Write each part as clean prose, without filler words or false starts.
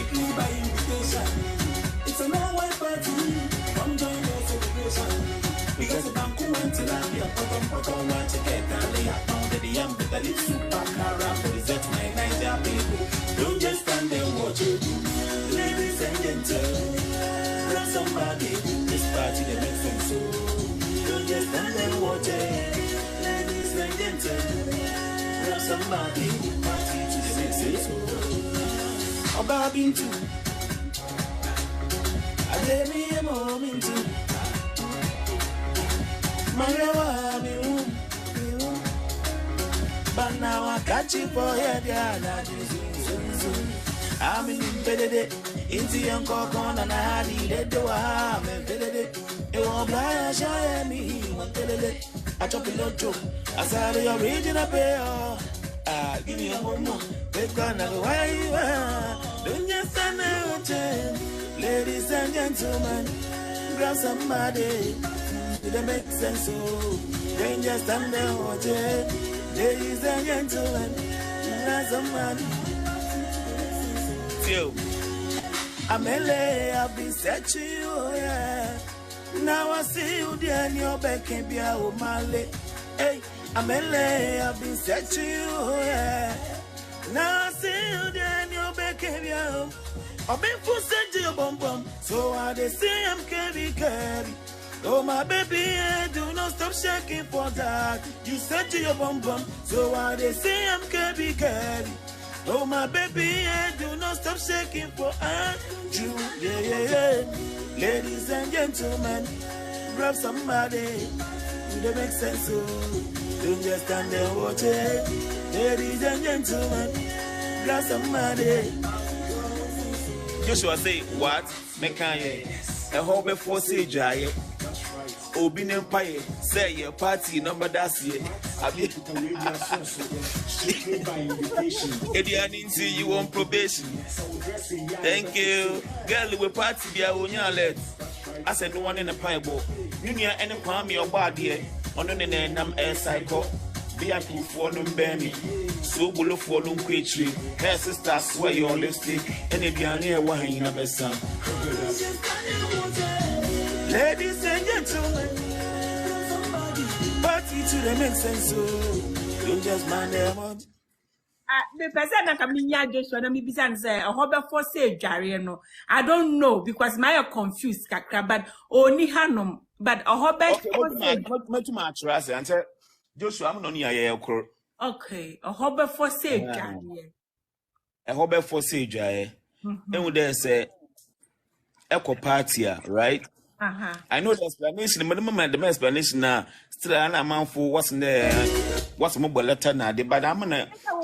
strictly by invitation. It's a no-white party. Come join the celebration. Because if I'm cool till I'm here, potom, watch it, get down there. Now that the young people live super car, represent my Niger people. Don't just stand there and watch it. Ladies and gentlemen, grab somebody. This party, they make sense so. Don't just stand there and watch it. Ladies and gentlemen, grab somebody. Party to the make sense so. About being too. I let me a moment too. But now I catch you for your I'm in bed, into young cock and I had it. Do I'm in bed. It won't blind, I show me. I chop it up too. I saw the original pair. Give me a moment. They're gonna go where you are. Don't you stand there, ladies and gentlemen. Grab somebody. Did it make sense? So, then just stand there, watch it. Ladies and gentlemen, grab somebody. I'm LA, I've been searching you, yeah. Now I see you there and your back can't be a woman. Hey, I'm LA, I've been searching you, yeah. Now I see you there and your back can't be a woman. I've been for sent your bum bum, so I they say I'm carry. Oh my baby, do not stop shaking for that. You said to your bum bum, so I they say I'm carry. Oh my baby, do not stop shaking for you. Yeah. Ladies and gentlemen, grab somebody. Do they make sense? So don't just stand there and watch it. Ladies and gentlemen, grab somebody. Joshua say what? Mekanye. A whole before say Jay. Obin Empire, say your party number that's it. I didn't see you on probation. Thank you. Girl, we party be our own let. I said no one in a pieball. You near any palm your body on the name air cycle. VIP for them baby. So below for them Keche. Her sister swear your lipstick. And if you're near one in a best son. Ladies and gentlemen, party to the make sense so don't just mind them on. The person that come in here just when me say a hobby for say Jari no. I don't know because my confused kakra but only Hanum but a hobby for say much trust and say Joshua I'm not near okay, a hobby for say Jari. A hobby for say Jari. And would they say echo party, right? I know the explanation, but the explanation now still an amount for what's in there, what's mobile letter now, but I'm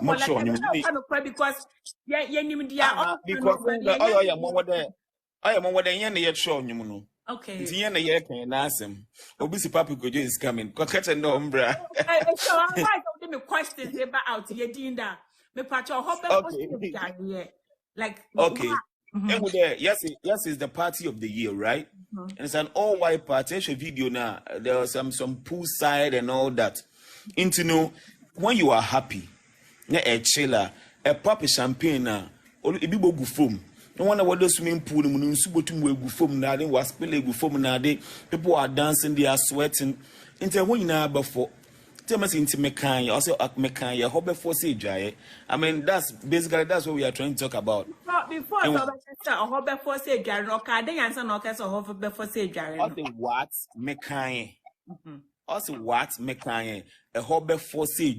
not sure because because I am over there. I am over there, yet show you. Okay, the end of year can ask him. Obviously, Pappy Kojo is coming. Keche no umbra. So I like to questions about out here, Dinda. Me patch your hope like okay. And with there, yes, it's the party of the year, right? And it's an all-white party. It's a video now. There was some poolside and all that. And to know when you are happy, a chiller, a pop champagne now, or a big go foam. No wonder what those swimming pool and subotum will go foam now. They was spilling go foam now. People are dancing, they are sweating. Into when you know before. Tell me into Mekanya, also at Mekanya, hobby for say, I mean, that's basically that's what we are trying to talk about. Before a hobby for say, okay, they answer no case or hobby for say, also what Mekanya, also what Mekanya, a hobby for say,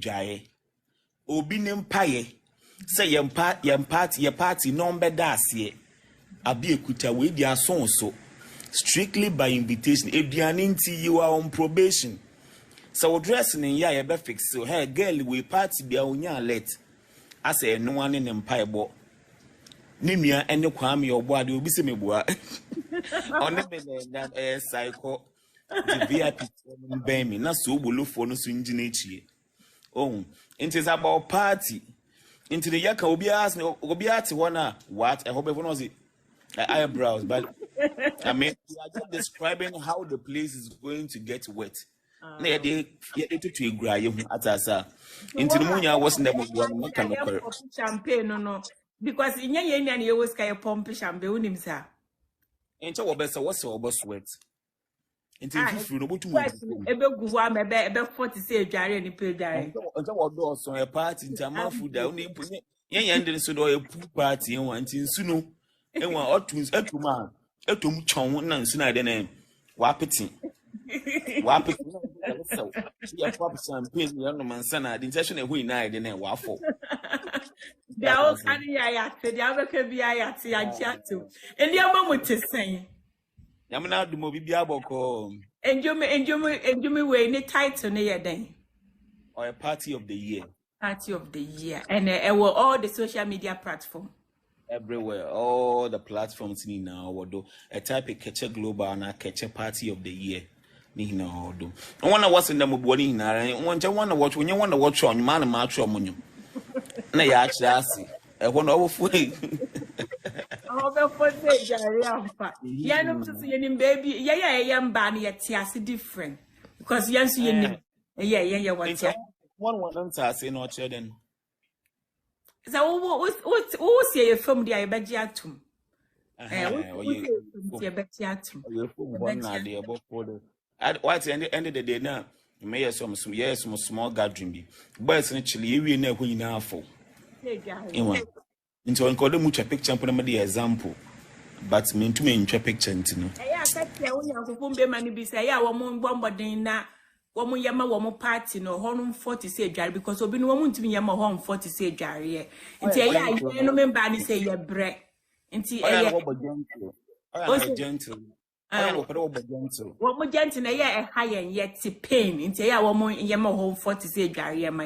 Obin Paye, say your party, number das ye. A be a kuta with your son so strictly by invitation. If you are into you are on probation. So dressing in ya be fix so hey girl we party be onya let I say no one in empire bo nimia ene kwam your boy de obi se mebua on the cycle the VIP ben me na so bolofo no so ngine echie oh it is about party into the yaka obi ask obi ati one what I hope everyone knows it eyebrows but I mean we are just describing how the place is going to get wet. Na they to igura you atasa into the munya was in the champagne no Because in your yen and you always kind of pump shambe unim sa. And so what's sweat. And if you know what to ebe guwa me ebe 40 say dware ni pe dware. And so what does on a party in Tama food down in Yan and so do a party and one in Suno. And one or twins a man. A tomb chong and sooner than name. Wapping. Wapping. So, yeah, pop some pin, young man, son, I didn't say we night and then waffle. They are all canny ayat, the other can be ayat, and chat too. And the other one to say, Yamana do movie Biabo and you may wear any title near day. Or a party of the year. Party of the year. And were all the social media platform. Everywhere, all the platforms in now would do a type of Keche Global and a Keche Party of the Year. No, do. I want to watch in the body in I want to watch when you want to watch on man and match on you. Nay, actually, I see. I want to overflay. Oh, for the yeah, no, to see any baby. Yeah, young banny at Tiasi different. Because yes, you know, yeah, what's one answer, say no children. So, what's your film, the Ibadiatum? One idea about at what's the end of the day now? You may have some small gathering. But actually, you know who you now for. Into one called much a picture and put them the example. But mean to me in your picture, you know. I said, I want to money be say, I want one dinner. Woman yama woman party no honum 40 say jari because obi no woman to me yama home 40 say jari nti ya no member ni say ye bre nti gentle woman gentle na ye high yet pain nti ya woman yama home 40 say jari yama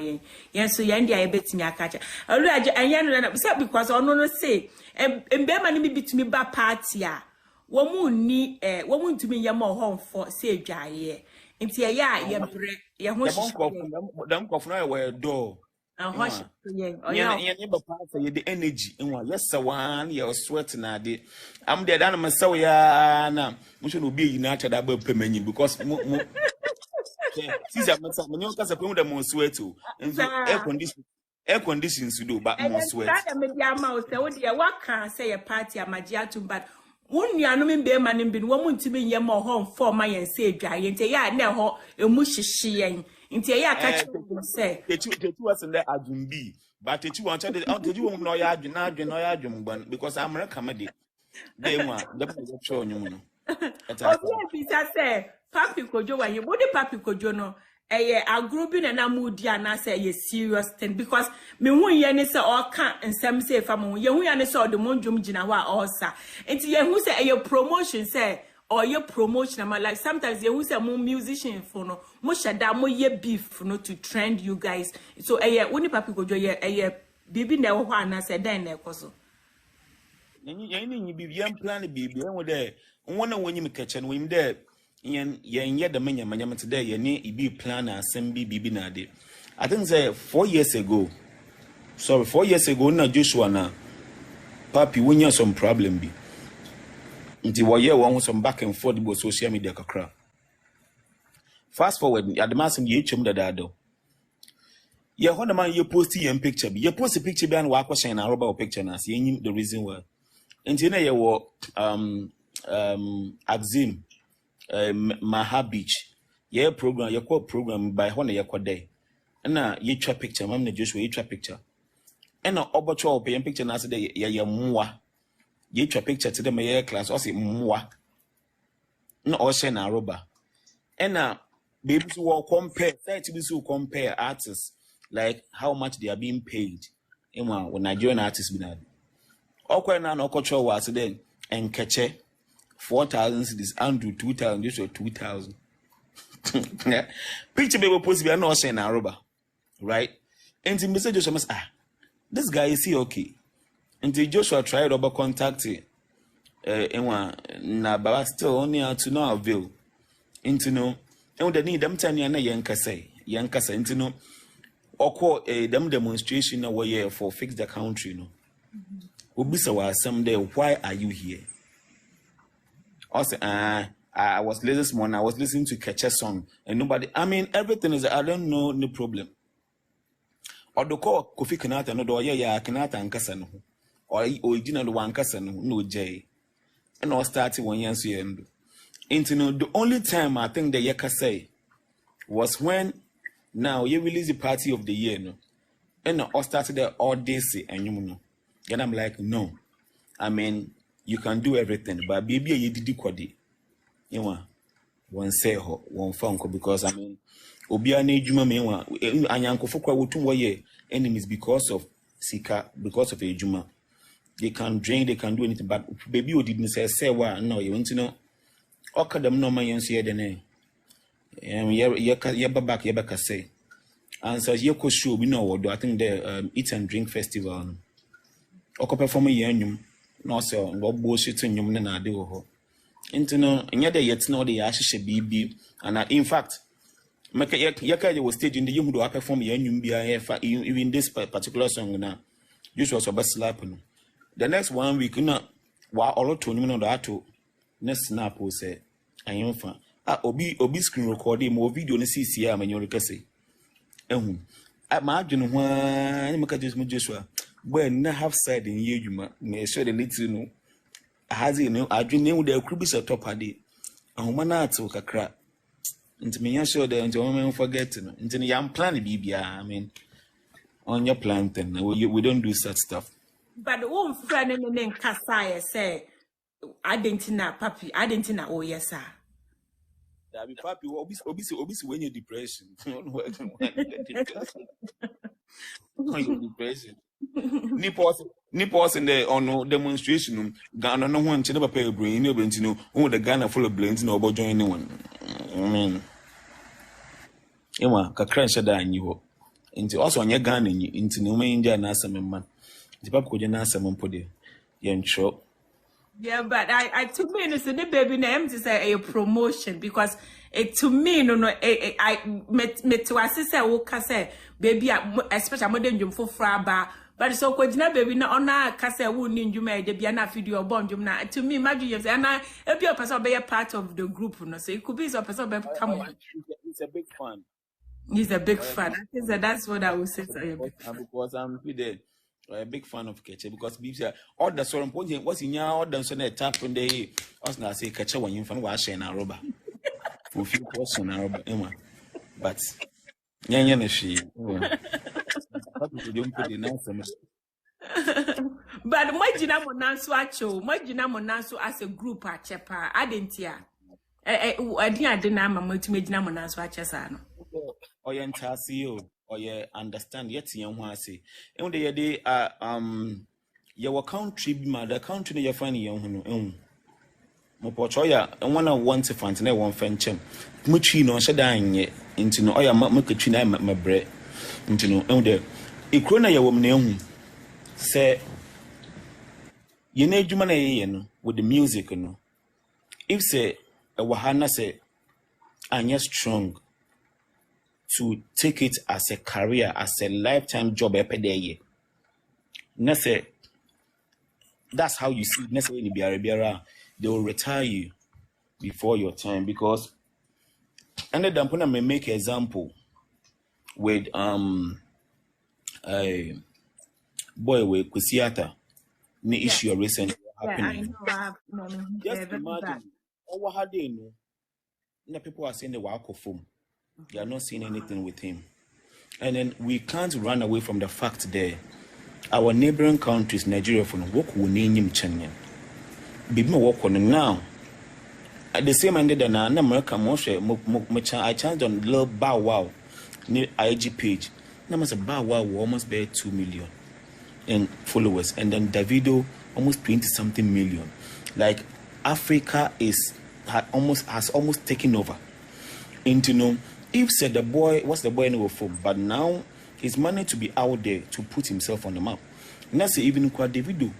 yen so ye ndia ye betimi akacha olu anya no na say because ono no say embema ni bitimi ba party a woman ni woman to me yama home 40 say jari Inti ya bre ya ho them kofuna we do yeah the energy in one yes one your sweat na dey am there dan myself ya na mo should be united about pemanyi because since I'm not me you kasa pemu dem sweat o air conditions do but mo sweat that me dia ma o say wo dia waka say your party amagiatum but one yanu min be manim bin wo muntimi nyem ho form yen say dwaye nti ya na ho emu hihye yen nti ya ka chi say tetu was in there adumbi but tetu wan cha tetu wo no ya adwena no ya adwumban because America made dey one the show nyum no obi say Pappy Kojo wa yen body Pappy Kojo no agrubi na mudi ana say ye serious thing because me hu ye ne say all kan nsem say fa mo ye hu ye ne say o de monjum gina ho a all sa enti ye hu say ye promotion say or ye promotion like sometimes ye hu say mo musician for no mo shada mo ye beef no to trend you guys so woni Pappy Kojo ye bibi na ho ana say den na ekoso ni bibi am plan bibi en wo de wona wonyi me Keche no wim de yen the manya today ye ibi plan asem bibi na de I think say 4 years ago na Joshua na Pappy wonya some problem bi nti wo ye won some back and forth bo social media kakra fast forward admasem ye chum dadado ye ho na man ye post ye picture bi ye post picture bi an wa kwashen na roba picture na say yin the reason why nti na ye wo Axim Maha Beach, ye program, ye call program by Hona Yakode. And now ye trap picture, Mamma Joshua, ye trap picture. And now Obacho pay picture na say ye mwa. Ye trap picture to them a class, or say mwa. No ocean na roba. And now baby will compare, compare artists like how much they are being paid. In one when Nigerian artists be that. Okwe na no culture was then and Keche 4,000 cities, Andrew 2,000, Joshua 2,000. Picture baby supposed to be an ocean aroba, right? And the Mr. Joshua must this guy is he okay? Until Joshua tried over contacting na baba still only to no avail. Into no, and the need them tell you na yanka say into no or call them demonstration away for fix the country, no. Ubisawa someday, why are you here? Also, I was listening this morning. I was listening to Keche song, and nobody. I mean, everything is. I don't know no problem. Or the call Kofi Kenyatta no do yeah Kenyatta and Kasa no. or didn't one cousin, no J. And all started 1 year. Into the only time I think the Yaka say was when now you release the party of the year, no, and all started there all this and you know. Then I'm like, no, I mean, you can do everything, but baby, you did quadi. You know, one say one phone call because I mean, Obia ne Juma mewa, and Uncle Fokwa would 2 year enemies because of Sika, because of a Juma. They can drain, they can do anything, but baby, you didn't say, well, no, you want to know. Okay, them no man see the name. Yeah, back, yeah, say. And so, you could show, we know what I think the Eat and Drink Festival. Okay, perform a year, no, sir, what bullshit in your man, I do. Into no, and yet, yet, no, the ashes BB, and in fact, make a yaka was staged in the young do I perform a even this particular song now. This was a best slapping. The next 1 week, not while all to you know that to next snap will say, I am fan. Obi screen recording more video on the CCR when you're say. At my general, when look at this Joshua, when I have said in you may show the little know. Has he know? I dream with the cribs at top of it. And one hour took a crap. Into me, I sure the gentleman forgetting. Into the young plan, BB. I mean, on your plan, then we don't do such stuff. But the one friend in the name Kasaya say, I didn't know, Pappy. I didn't know. Oh, yes, sir. That be Pappy. Obviously, when you're depression. Depression. Nippers in the on demonstration. Ghana no one never pay a brain. You know, oh, the Ghana full of brains. No, about joining one. I mean, Emma, Kakran Shada and you. Into also on your gun into no main India and Nasa man. The Pappy Kojo Nasa man put it. Sure. Yeah, but I to me it's the baby name to say a promotion because it to me no I met to assist I say baby especially modern jump for fraba but so kwajina baby na ona kase wo ni ndwuma e de bia na video bon jum na to me imagine you say and e be a person be a part of the group no so it could be so person be come on. It's a big fan. He's a big fan. That's what I would say. Because I'm a big fan of Keche because people all the sort of point what's in your order so that tap when they us now say Keche when you fan wash and a rubber. We feel person a rubber, but yeah, she. But Majina Monanso Acho, Majina Monanso as a group at Chepa, I didn't hear. I didn't know Majina Monanso Achesano. Orientation. Or you understand yet young one say and they your country the country you find young Mopochoya and one I want to find one fenchem much no shadan into no oya make a tree my bread into no and there a crona your woman say you need you man with the music no if say a wahana say I'm just strong to take it as a career, as a lifetime job every day. That's how you see necessarily they will retire you before your time because and then I may make an example with a boy with Kusiata the issue recently happening. Just imagine what had they know. The people are saying the work of home. They are not seeing anything with him. And then we can't run away from the fact there. Our neighboring countries, Nigeria, for work will name him Chenyan. Be more work on now. At the same end, in America, I changed on little Bow Wow, near IG page. Numbers of Bow Wow will almost bear 2 million in followers. And then Davido, almost 20-something million. Like Africa has almost taken over. Into no. If said the boy, what's the boy in for? But now he's managed to be out there to put himself on the map. And that's even quite Davido.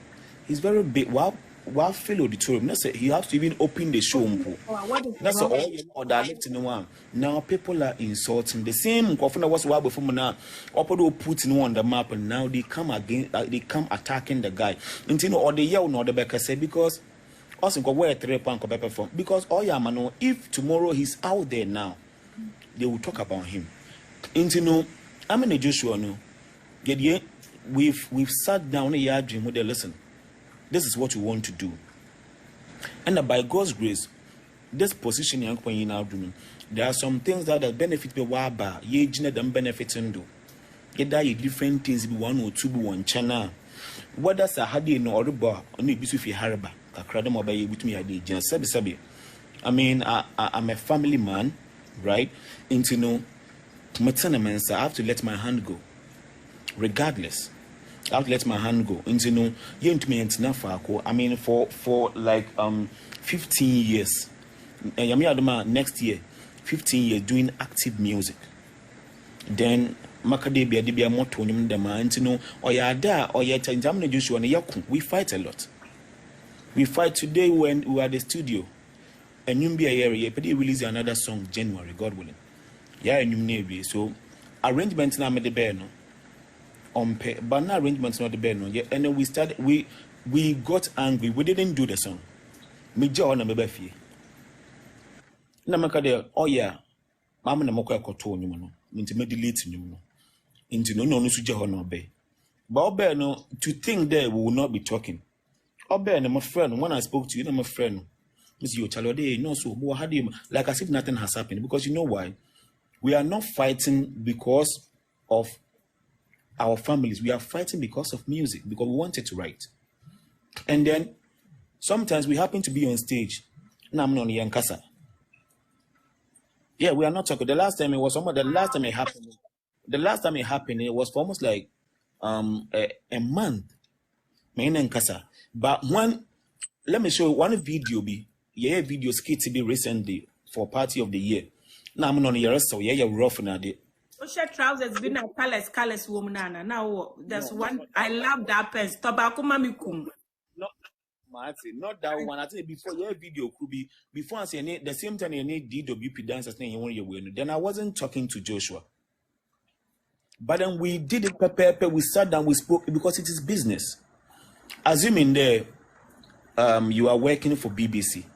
He's very big. Wow, fill auditorium. That's he has to even open the show. That's all that left in the one. Now people are insulting the same. Was well before now. People put on the map, and now they come again. They come attacking the guy. Until you know, or they yell, no, the backer say because also where 3 pound from because if tomorrow he's out there now. They will talk about him. And you know, I'm in a Joshua no. We've sat down a yard dream with listen. This is what we want to do. And by God's grace, this position young when now doing, there are some things that benefit the waba, ye gina them benefiting do. Get that different things be one or two be one channel. What does a hadi no oriba only be if you harba? A cradle by with me, I did just sabi. I mean, I'm a family man, right? Into no maternaments, I have to let my hand go. Regardless. I have to let my hand go. Into no, you into me and I mean for like 15 years. Next year, 15 years doing active music. Then Makadebia debia moto nyum dem anti no oyada oyeta njamne Joshua ne yakun. We fight a lot. We fight today when we are at the studio. And you be a year, but release another song January, God willing. Yeah, and you navy. So arrangements now made the bear no. But now arrangements not the bear no. Yeah, and then we started. We got angry. We didn't do the song. Me jaw na mebe fie. Na makade oh yeah. Mama na moko akoto nyum no. Minti me delete nyum no. Inti no suja ho no be. But obe no to think there we will not be talking. Obe no my friend when I spoke to you, my friend. You no so how do you like as if nothing has happened, because you know why? We are not fighting because of our families. We are fighting because of music, because we wanted to write. And then sometimes we happen to be on stage. Now I'm on Yankasa. Yeah, we are not talking. The last time it was the last time it happened, it was for almost like a month. But let me show you one video video skit to be recently for Party of the Year. Now I'm on your so yeah, rough na de. Osha trousers been a colorless woman Naana. Now there's one I love that pants. Tobacco mami kum. Not that one. I think before your video could be before I say the same time you need DWP dancers you want your win. Then I wasn't talking to Joshua. But then we did it pepper, we sat down, we spoke because it is business. Assuming there you are working for BBC.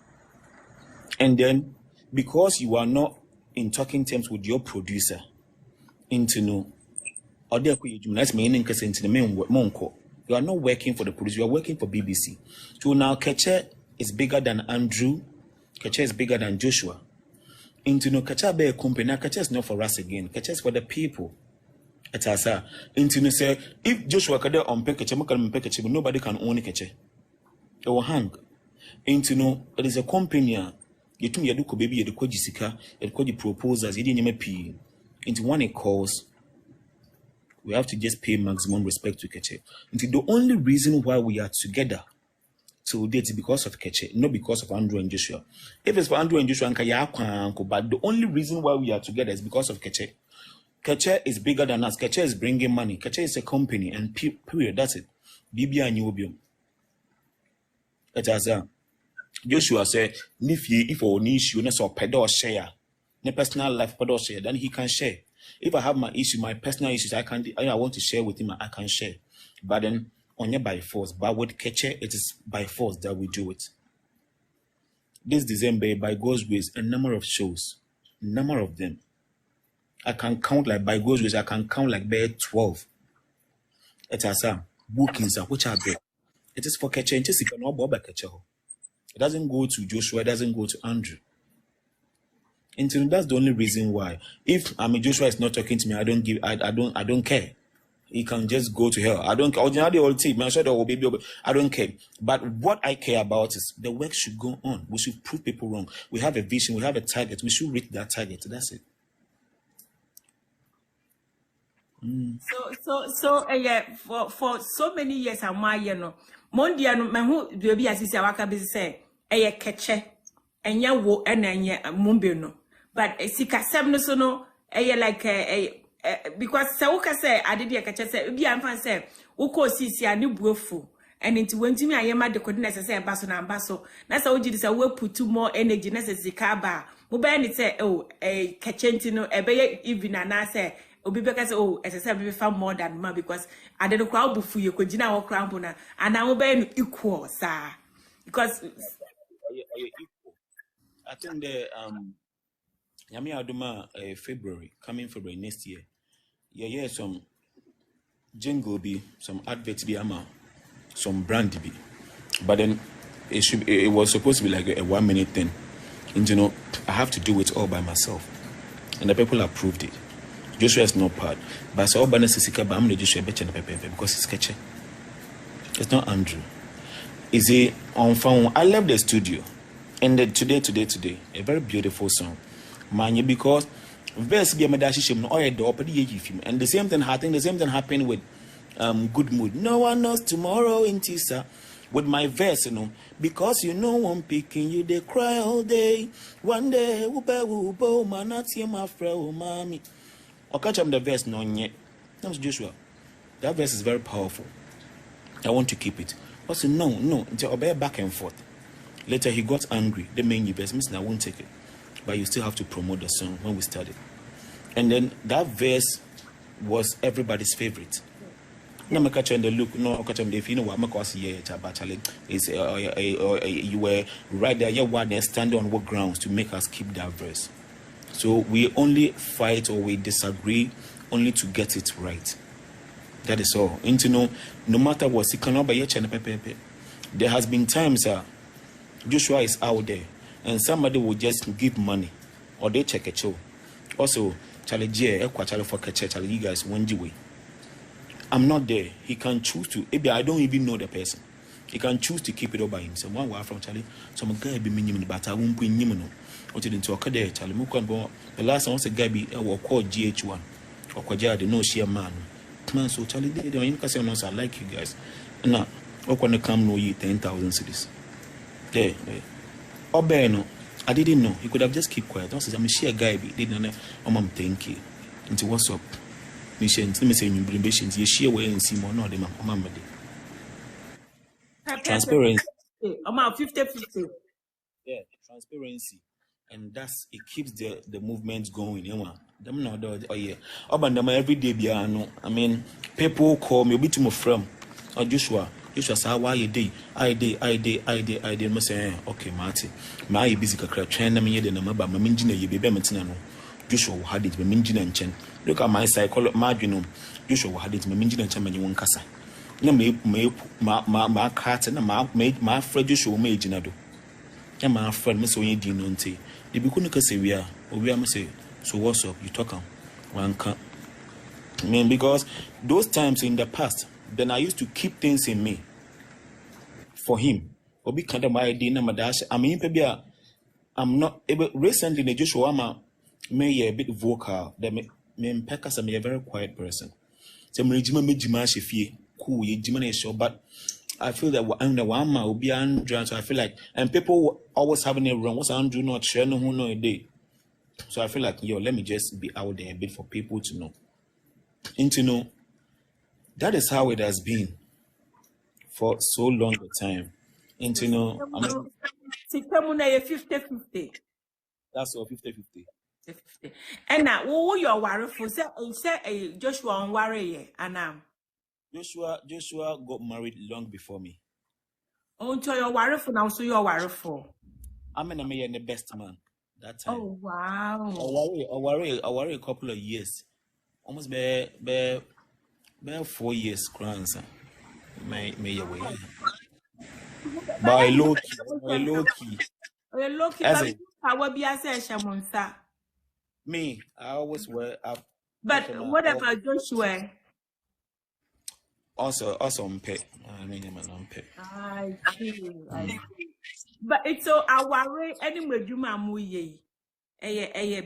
And then, because you are not in talking terms with your producer, into no, or you are not working for the producer, you are working for BBC. So now Keche is bigger than Andrew, Keche is bigger than Joshua. Into no, Keche be a company, Keche is not for us again, Keche is for the people. It's us. Into no say, if Joshua can unpack Keche, nobody can own Keche. It will hang. Into no, it is a company. You told me you baby, you call Jessica, you call the proposals, you didn't pay. Into one it calls, we have to just pay maximum respect to Keche. Into the only reason why we are together today is because of Keche, not because of Andrew and Joshua. If it's for Andrew and Joshua, but the only reason why we are together is because of Keche. Keche is bigger than us. Keche is bringing money. Keche is a company, and period. That's it. Bibi and Yobium. It has Joshua said, if or an issue, so pedal share, the personal life pedal share, then he can share. If I have my issue, my personal issues, I want to share with him, I can share. But then only by force. But with Keche, it is by force that we do it. This December, by God's grace, a number of shows, number of them. I can count like by God's grace, I can count like by 12. It has bookings, which are there. It is for Keche, it is not by Keche. It doesn't go to Joshua, it doesn't go to Andrew. And so that's the only reason why. If Joshua is not talking to me, I don't care. He can just go to hell. I don't care. Ordinarily, all team, I don't care. But what I care about is the work should go on. We should prove people wrong. We have a vision, we have a target. We should reach that target. That's it. Yeah, for so many years, I'm Mondia no mahu duobi asisi awaka bi say eye Keche enya wo ena enya mumbe no but sika sem no so no eye like because se wo ka say ade de Keche say bi amfa say wo ko sisi ani buofu and into wentimi ayema de kodi na say baso na baso na say wo gidi say wo put more energy na say sika ba mo ba ni say Keche ntino ebe even na say obi beka say SSM be far more than ma because I don't crowd bufu ye kojina wo cramp na and I will be equal sir because equal. I think the Yami Aduma February next year. Yeah, some jingle be some adverts be ama some brand be But then it was supposed to be like a 1 minute thing. And I have to do it all by myself. And the people approved it. Joshua is not part. But so all Sisika, but I'm not Joshua because it's Keche. It's not Andrew. Is it on phone? I left the studio. And today, a very beautiful song. Man, because verse be a medashim or a door, and the same thing happened with Good Mood. No one knows tomorrow in Tisa. With my verse, because I'm picking you, they cry all day. One day, ubo, man, not see my friend, mommy. Or catch up the verse, no, yet. That's Joshua. That verse is very powerful. I want to keep it. Also, no, until obey back and forth. Later, he got angry. The main investments, I won't take it. But you still have to promote the song when we started. And then that verse was everybody's favorite. No, I catch on the look. No, I catch on the if you know what I'm is you were right there. You were standing on what grounds to make us keep that verse. So we only fight or we disagree only to get it right. That is all. And no matter what, it cannot be pepe. There has been times Joshua is out there and somebody will just give money or they check a show. Also, Charlie J, Charlie for Keche, Charlie, you guys one way. I'm not there. He can choose to. Maybe I don't even know the person. He can choose to keep it all by himself. One way from Charlie, some guy be minimum, but I won't put him. What did into a there, Charlie? The last one was a guy be called GH1 or Kwaja, the no share man. Man, so Charlie, they don't say I like you guys. Now, what when they come no you 10,000 cities. There. Obeno, I didn't know. He could have just keep quiet. Don't say I'm a share guy. Didn't know. I'm thank you. Into what's up? Missions, let me say you bring patients. You share way and see more. No, them. Transparency. I'm 50-50. Yeah, transparency, and it keeps the movement going. Them no oh yeah. Them every day biano. I mean, people call me. Be to my friend. Or Joshua say why you day? I day. Me say okay, Marty. My busy kakra train na me ye de na maba. Me minjina ye bebe metina no. Joshua had it. Me minjina nchen. Look at my psychology. Margin Joshua had it. Me minjina nchen me won kasa. Na me ma cart na ma friend Joshua me jina do. Na my friend me so ye di no nti. They be kunu kase we are me say so what's up? You talk one can. I mean because those times in the past, then I used to keep things in me for him. Obi kanda my idea na madash. I mean maybe I'm not able recently in Joshua me a bit vocal. That me mpeka I'm a very quiet person. So me jima shefie cool ye jima na show but I feel that I'm the one will be Andrew, so I feel like and people always having it wrong. What's Andrew not sharing who know a day? So I feel like let me just be out there a bit for people to know. And to know that is how it has been for so long a time. And to know I'm 50-50. That's all 50-50. And now who you worry for say Joshua on worry and Joshua got married long before me. Oh, to your worry for now, so you're worry for. I'm the best man that time. Oh wow. I worry a couple of years. Almost be 4 years grandson. May away. By low key. I will be a session, sir. Me, I always wear up. But what about Joshua? Also pay. I mean, I'm pay. I see. But it's so I worry anyway. You mamuye.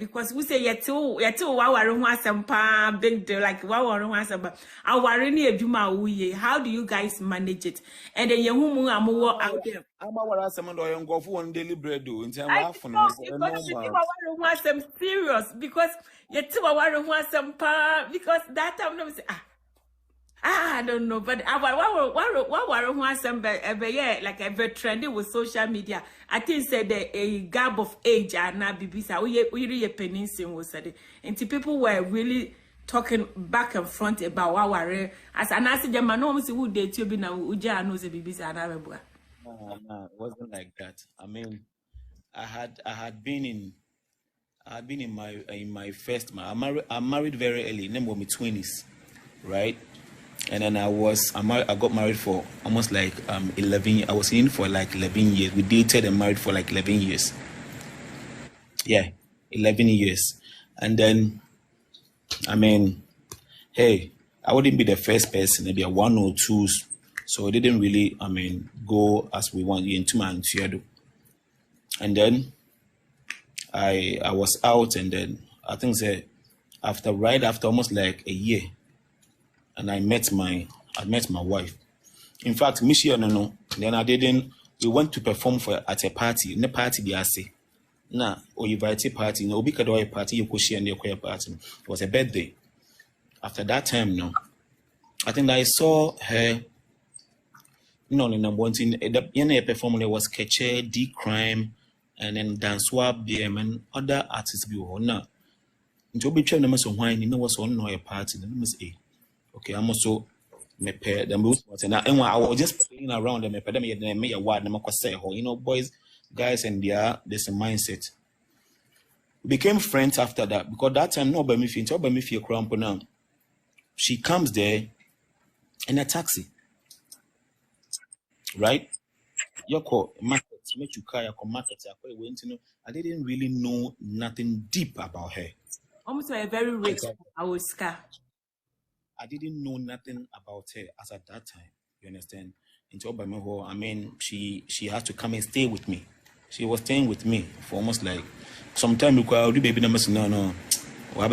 Because we say yet too. Wa worry wasampa big deal like wa worry wasampa. I worry ni ejuma uye. How do you guys manage it? And then you who amu out there. I'm worry someone do you go for one daily bread do. In I know because you worry wasam serious because yet too worry wasampa because that time no say I don't know, but what was some yeah, like a very trendy with social media. I think said a gap of age and now BBC we really a peninsula was said. And people were really talking back and front about what were as an answer them no see who they to be now uja knows the BBC and Arabua. No, it wasn't like that. I mean I had been in my first I'm married very early, name was my 20s, right? And then I got married for almost like 11. I was in for like 11 years. We dated and married for like 11 years. Yeah, 11 years. And then, I mean, hey, I wouldn't be the first person, maybe a one or two. So it didn't really, go as we want into my Antiado. And then I was out, and then I think that right after almost like a year, and I met my wife. In fact, Michelle no. Then we went to perform at a party. In the party they say, nah, or you invite a party, no, because a party you could share and your party. It was a birthday. After that time, no, I think that I saw her. No, one thing. The performance was Keche, D Crime, and then Danswa BM and other artists. Be now. Into be trying to make some wine. You know what's on a party. Then must say, okay, I'm also me pair the most. And I was just playing around them. Me pair them. You make a word. Them say, you know, boys, guys, and there's a mindset. We became friends after that because that time no by me feel cramp now. She comes there in a taxi. Right? You call market, make you car, market. I didn't really know nothing deep about her. Almost a very rich Oscar. I didn't know nothing about her as at that time. You understand? She had to come and stay with me. She was staying with me for almost like some time because baby no. But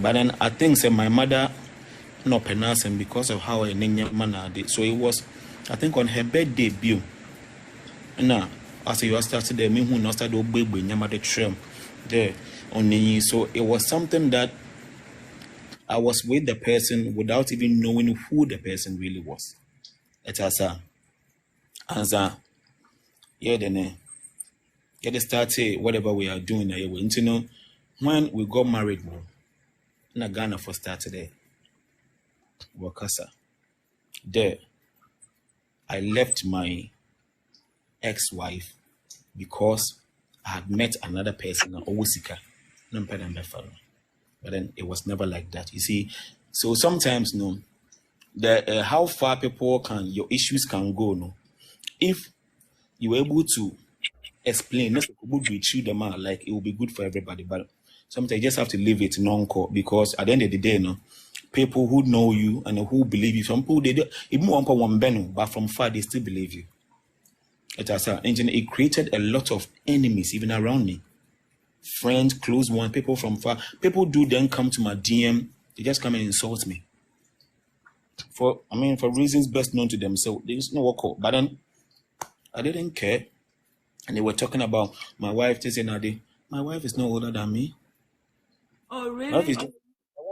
then I think my mother no pronounce him because of how a manner did. So it was, I think, on her birthday bill. Now, as you started there, me who not started baby the trim there on the. So it was something that I was with the person without even knowing who the person really was. It has then get started whatever we are doing there. You know, when we got married, in Ghana for started there. Wakasa. There, I left my ex-wife because I had met another person, Owusika, but then it was never like that. You see, so sometimes, no, how far your issues can go, no, if you're able to explain, not to treat them out, like it will be good for everybody, but sometimes you just have to leave it non-core because at the end of the day, no. People who know you and who believe you. Some people they do even one benu, but from far they still believe you. It created a lot of enemies even around me. Friends, close one, people from far. People do then come to my DM. They just come and insult me. For reasons best known to themselves. There is no work out. But then I didn't care. And they were talking about my wife. They said, my wife is no older than me. Oh, really?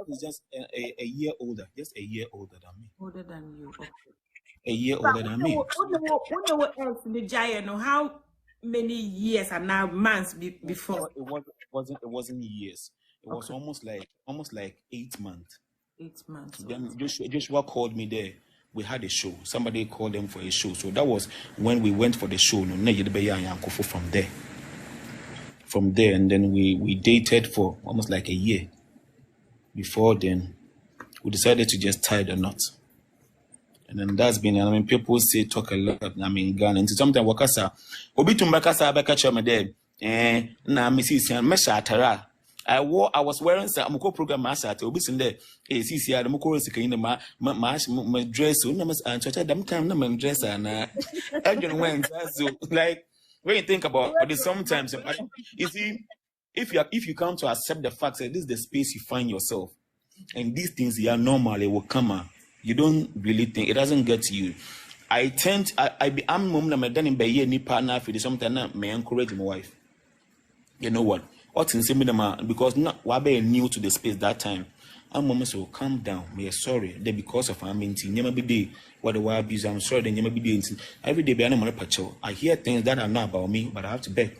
Is just a year older, just a year older than me. Older than you. Okay. A year older than me. What else in the giant? How many years and now months before? It wasn't years. It was almost like 8 months. 8 months. Then Joshua called me there. We had a show. Somebody called them for a show. So that was when we went for the show. From there, and then we dated for almost like a year. Before then, we decided to just tie the knot. And then that's been, people talk a lot, Ghana. And sometimes, wakasa, obi tumbakasa abeka me there, na misisi mesha atara. I was wearing some program asat, obi sinde, sisi ya, muko sika in my dress, and church, them time, no dress, and I don't went. So, like, when you think about it, sometimes, you see, if you come to accept the fact that this is the space you find yourself, and these things here normally will come out, you don't really think it doesn't get to you. I'm mom na done in Baye ni partner for sometimes may encourage my wife. You know what? Because not wabe new to the space that time. I'm mom so calm down. Me sorry. They because of I'm never be day. What the abuse I'm sorry. Then never be day. Every day be an patrol. I hear things that are not about me, but I have to beg.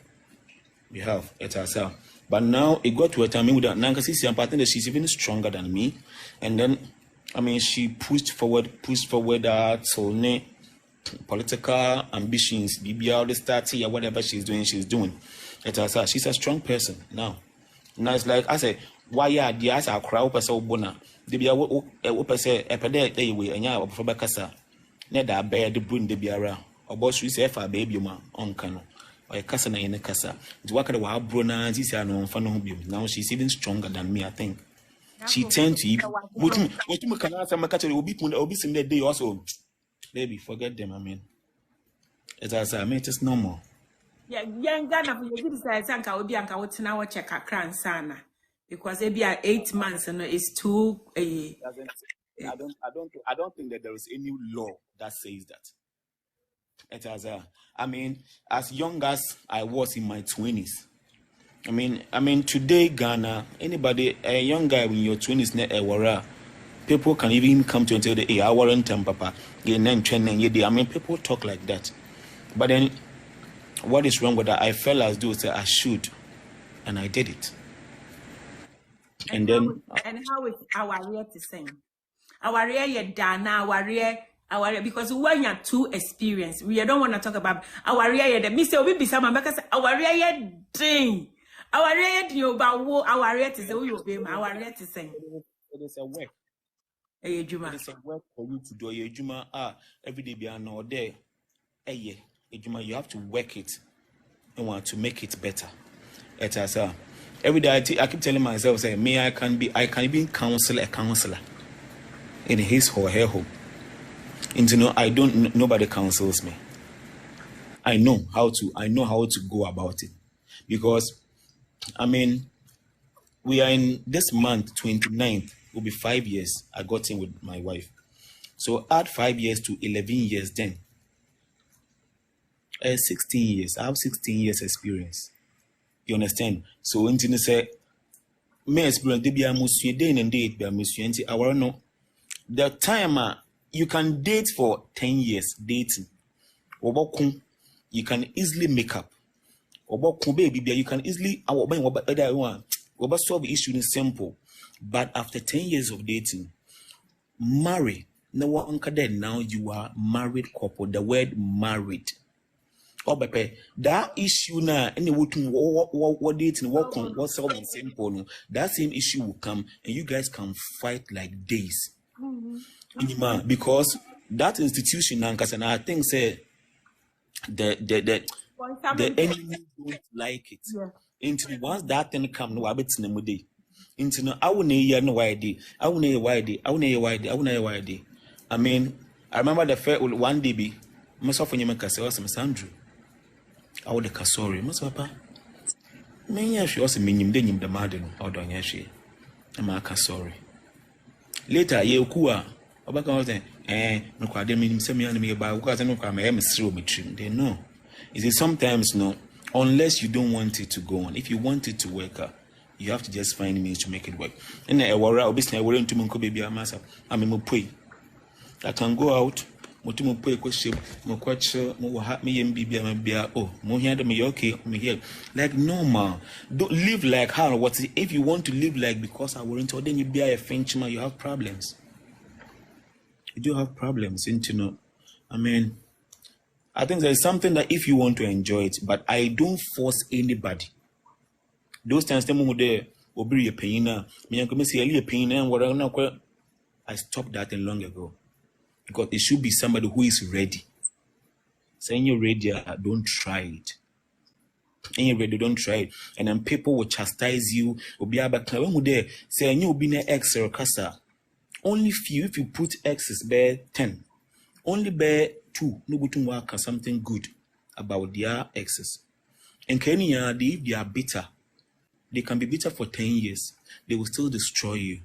We have it ourselves. But now it got to a time with that Nankasi and partner that she's even stronger than me. And then she pushed forward that so political ambitions, BBR the starty or whatever she's doing. It ourselves. She's a strong person now. Now it's like I say, why ya the as a crowd person bona de bia wo person e pede dey we anya obofo bekasa na da bear the brun de biara obosu se fa baby ma onka no or kasa na ene kasa the worker wa bro na this ya no mfa no biom. Now she's even stronger than me, I think. She tend to what you can answer my catcher will be sim that day also. Baby, forget them, I mean. As I mean, it's normal. Yeah, young Ghana for your good side, Sanka will be Anka what's now check a crown sana. Because it be 8 months and it's too I don't think that there is any law that says that. It has I mean, as young as I was in my 20s. I mean today Ghana, anybody a young guy in your 20s people can even come to and tell the hey, I warrant papa. I mean people talk like that. But then what is wrong with that? I felt as though I should, and I did it. And then how is our real to sing? Our real Dana, our because when you're too experienced, we don't want to talk about our real the Mr. Obi Bisama because our real thing. Our real you about our real to say we obey our real to sing. It is a work. It is a work for you to do. Juma every day be an all day. You have to work it and want to make it better. It has every day I keep telling myself, say, I can even counsel a counselor in his or her home. And nobody counsels me. I know how to go about it. Because I mean, we are in this month, 29th, will be 5 years I got in with my wife. So add 5 years to 11 years then. 16 years. I have 16 years experience. You understand? So when you say, my experience, they be a monsieur day and date be a monsieur. I want to know the time you can date for 10 years dating. You can easily make up. You can easily solve the issue in simple. But after 10 years of dating, marry. Now you are married couple. The word married. That issue now, any what dating, what solving simple. That same issue will come, and you guys can fight like days. Because that institution, and I think say the enemy don't like it. Into once that thing come, no habits in the day. Into no, I wouldn't know why day. I wouldn't know why day. I mean, I remember the first one day be myself when you make a Sandra. I would have sorry, Miss Papa. Many she also mean him the madden or don't yashi. I'm sorry. Later, you kua, about no, I didn't mean semi enemy about because I know I'm a through between. They know. Is it sometimes no, unless you don't want it to go on. If you want it to work out, you have to just find means to make it work. And I worry, obviously, I worry to Munko baby, I'm a pray. I can go out. Motumo pay question, mo kwacho, mo hat me mbia, oh, mo here me okay, me here. Like normal. Don't live like how what if you want to live like because I weren't then you be a Frenchman, you have problems. You do have problems, you know. I mean, I think there's something that if you want to enjoy it, but I don't force anybody. Those times them there will be a pain now. Me and see a pain and what I stopped that long ago. Because it should be somebody who is ready. Saying you're ready, don't try it. And you're ready, don't try it. And then people will chastise you. Will be able to say you'll be an X or casa. Only few if you put X's bear 10. Only bear 2. No to work something good about their X's. And Kenya, if they are bitter, they can be bitter for 10 years. They will still destroy you.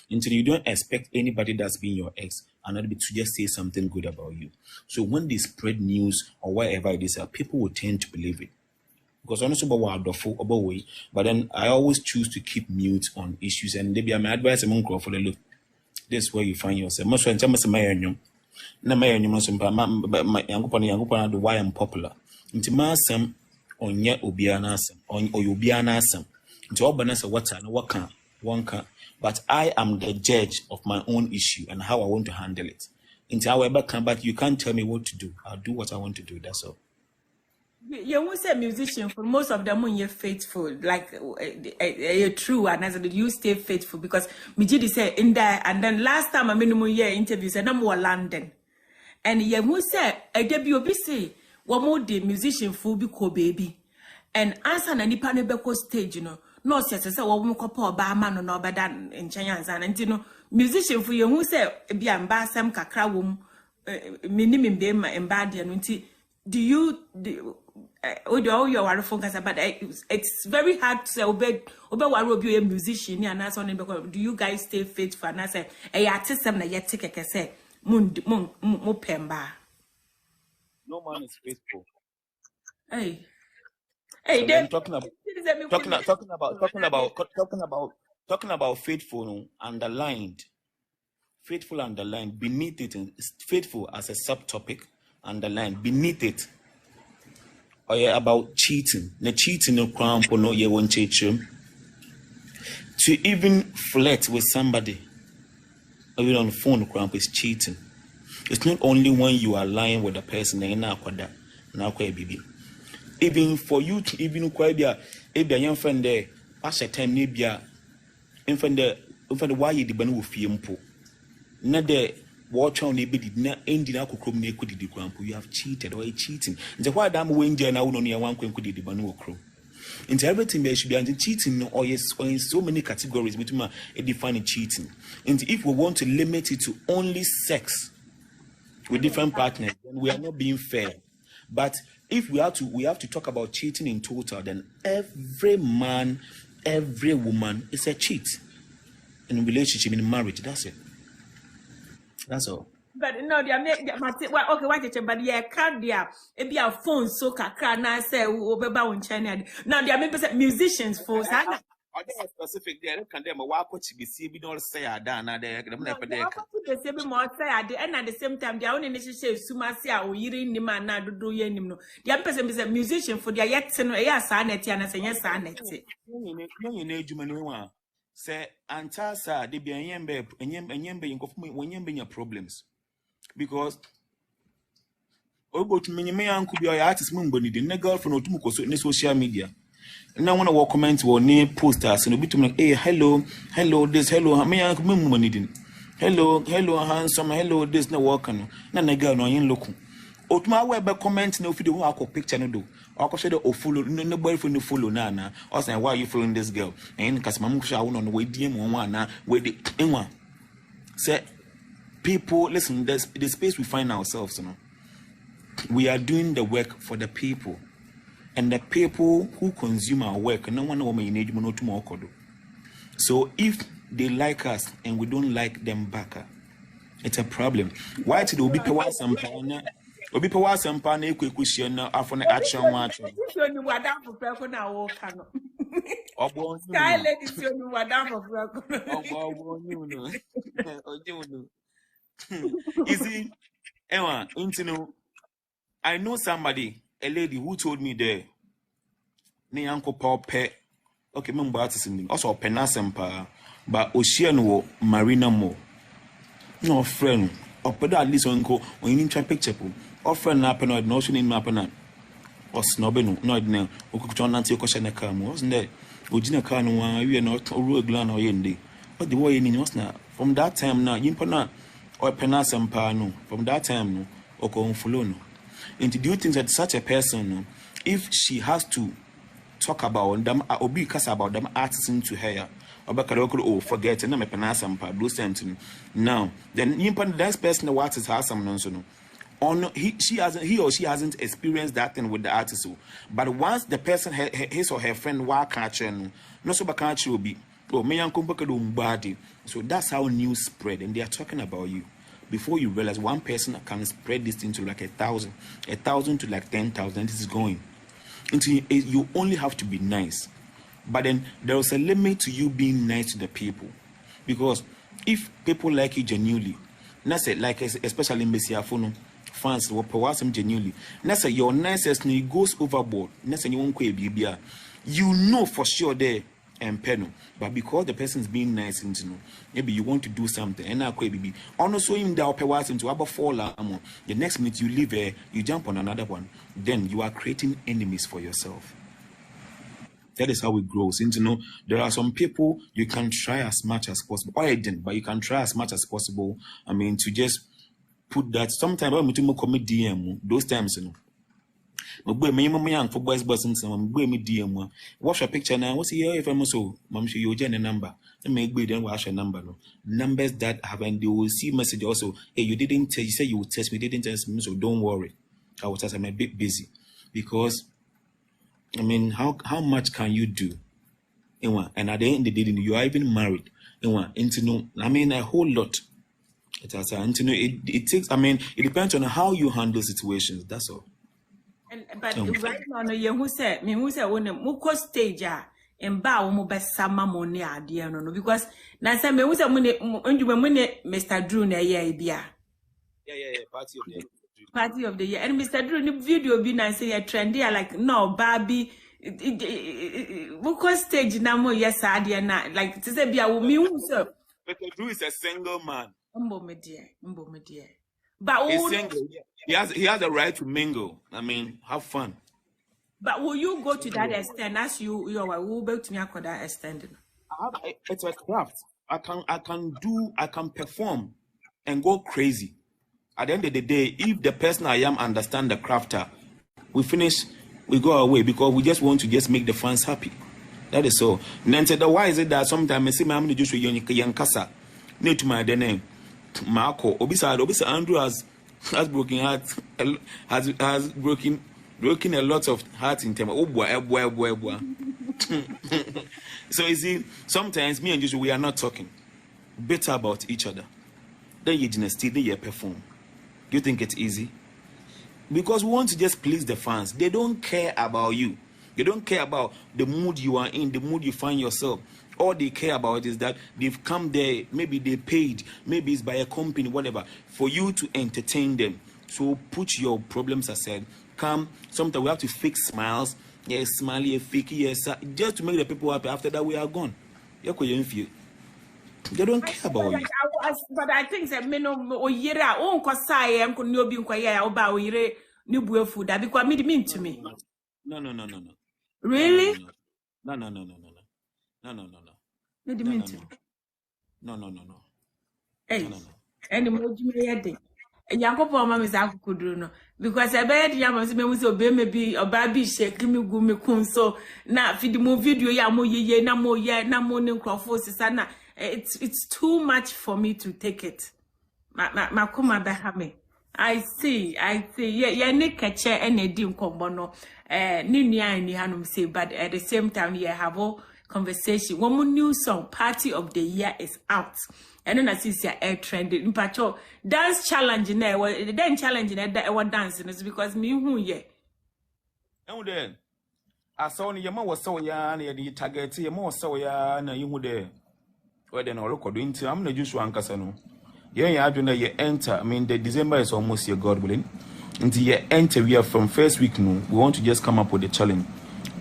Until you don't expect anybody that's been your ex and not to just say something good about you. So when they spread news or whatever it is, people will tend to believe it. Because honestly, but then I always choose to keep mute on issues. And they be my advice among for the look. This is where you find yourself. Most of the time, why I'm popular. Into masam on yet obianasam on or yobianasam. Into obanasa what can one can. But I am the judge of my own issue and how I want to handle it. Until I ever come back, you can't tell me what to do. I'll do what I want to do. That's all. You won't say musician for most of them when you're faithful, like you're true, and as you stay faithful because Mijidi said in there, and then last time a minimum year interview said no more London, and you won't say a debut say one more the musician for be co baby, and answer any panebeko stage, you know, no says what we call barman or no better in China, and you know, musician for you who say be ambassador kakra wom minimum be my embodied. Do you all your wonderful but it's very hard to say obey a musician and that's on do you guys stay faithful and I say a artist na yet take a say no man is faithful. Hey So I'm talking about faithful underlined beneath it, faithful as a subtopic underlined beneath it. Or yeah, about cheating. The cheating no crown for no ye won't cheat. To even flirt with somebody, even on the phone, crown is cheating. It's not only when you are lying with a person, now baby. Even for you to even quite be a young friend there, pass a time maybe a infant why you depend with Fiumpo. Not there. Watch on the bid not ending up with the grandpa. You have cheated or cheating. And why damn when Jana only a one could the Banu crow. Into everything there should be anti cheating or yes, or in so many categories between a defining cheating. And if we want to limit it to only sex with different partners, then we are not being fair. But if we have to talk about cheating in total, then every man, every woman is a cheat in a relationship, in marriage. That's it. That's all. But no, they make okay, what it but yeah, can't there it be a phone so kakra na say obeba on China. Now they make musicians for that. Are they specific there? Can them walk what you see we don't say na there them na pe there. The same more say and at the same time they only necessary sumasi a oyiri ni man na dodo ye nim no. The person is a musician for their yet no e asaneti and say yes saneti. You know ejuma no wa. Say antasa de bi enyembe your problems because ogo to me yanku bi artist mun boni de na girlfriend otum ko so ne social media na wanna walk comment wo ne posters no bitum hey hello this hello me yanku mun boni din hello handsome hello this na work na girl no yin loku otuma we be comment na ofide wo akọ picture no do akọ shede o follow no boyfriend no follow na or say why are you following this girl and kasama mu sha wo no we diem won na we de enwa say people listen the space we find ourselves we are doing the work for the people and the people who consume our work no one woman in age no tomorrow kodo. So if they like us and we don't like them back, it's a problem. Why to do be power some obi pe wa sempa na ekwekuhie na afọ na action one action Oni wada for preko na wo ka no. Ogbo Sky lady si oni wada for preko. Ogbo no. Oje no. You see, Ewa, I know somebody, a lady who told me there, ne uncle Paul Pe, okay, member artist also Penasempa, but Oceano Marina Mo. No friend, or put at least uncle, or you need to picture, or friend Napanoid, no shooting Mapana, or snobbing, no, no, or could John Nancy Koshana Cam, wasn't there? Ujina Kano, we are not a real glan or yendi. But the way in was now, from that time now, Yimpana. Or Penasempa no from that time no or Konfulo no. And do you think that such a person no, if she has to talk about them or be cast about them artists to her or back forget and me Penasempa do something now then Yimpan that person the artist has some no on he or she hasn't experienced that thing with the artist but once the person his or her friend wa catch no so back will be oh, so that's how news spread, and they are talking about you. Before you realize, one person can spread this thing to like 1,000 to like 10,000. This is going. You only have to be nice, but then there is a limit to you being nice to the people, because if people like you genuinely, that's it. Like especially in Besiafono fans, will perhaps genuinely. That's your nicest goes overboard. That's you won't you know for sure there. and penal, but because the person's being nice, and maybe you want to do something, and now baby, also in the upper was into about fall, the next minute you leave there, you jump on another one, then you are creating enemies for yourself. That is how it grows. Into there are some people you can try as much as possible, or I didn't, but you can try as much as possible. I mean, to just put that. Sometimes when we commit DM, those times, young for boys, buzzing some me DM. Watch a picture now. What's here if I'm so? Mom, show you a number. Then make good then watch a number. No numbers that haven't. You will see message also. Hey, you didn't tell. You say you would test me. Didn't test me, so don't worry. I will test. I'm a bit busy because. I mean, how much can you do? And at the end of the day, you are even married. I mean, a whole lot. It takes. I mean, it depends on how you handle situations. That's all. But right now, you who said when you stage and bow mo best summer money idea no because now say me who say when Mr. Drew na yeah party of the year and Mr. Drew the video be nice say trendy like no Barbie because stage na mo yes idea na like to say be a me who say Mr. Drew is a single man. Mbo me dear. But he's single. He has a right to mingle. I mean, have fun. But will you go to that extent as you are able to make that extent? It's a craft. I can perform and go crazy. At the end of the day, if the person I am understand the crafter, we finish, we go away because we just want to just make the fans happy. That is so. And then said, why is it that sometimes I see my just young casa, new to my name, Marco, Obisa Andrew has broken heart, has broken a lot of heart in terms. Oh boy. So you see, sometimes me and Joshua we are not talking better about each other. Then you dynasty, then you perform. You think it's easy? Because we want to just please the fans. They don't care about you. They don't care about the mood you are in, the mood you find yourself. All they care about is that they've come there, maybe they paid, maybe it's by a company, whatever, for you to entertain them. So put your problems aside. Come, sometimes we have to fake smiles. Yes, smiley, fake, yes, just to make the people happy. After that, we are gone. They don't care about you. But I think that me no oyera o nko sai em ko ni obi nko ya oba oyere ni buefu that because me mean to me. No. Really? No. No. Hey. Any more you dey. Yakopo ma me za akukuduru no because e be dey am say me say obe me bi oba bi shake me gu me kun so na feed mo video ya mo yeye na mo ye na mo ne nkrofo sisa na it's too much for me to take it. Makuma behame. I see. Yeah, ne Keche and a dim combono. Ni ni hanum say, but at the same time, yeah, have all conversation. One more new song, Party of the Year is out. And then I see air trending. In patrol dance challenge in there. Then challenging that one dancing is because me who yeah. And then I saw your mom was so young, the target, your mom was so young, and you would there. Well, then I'll look into I'm not just one casano. Yeah, you enter. I mean, the December is almost here, God willing. Until you enter, we are from first week. No, we want to just come up with a challenge.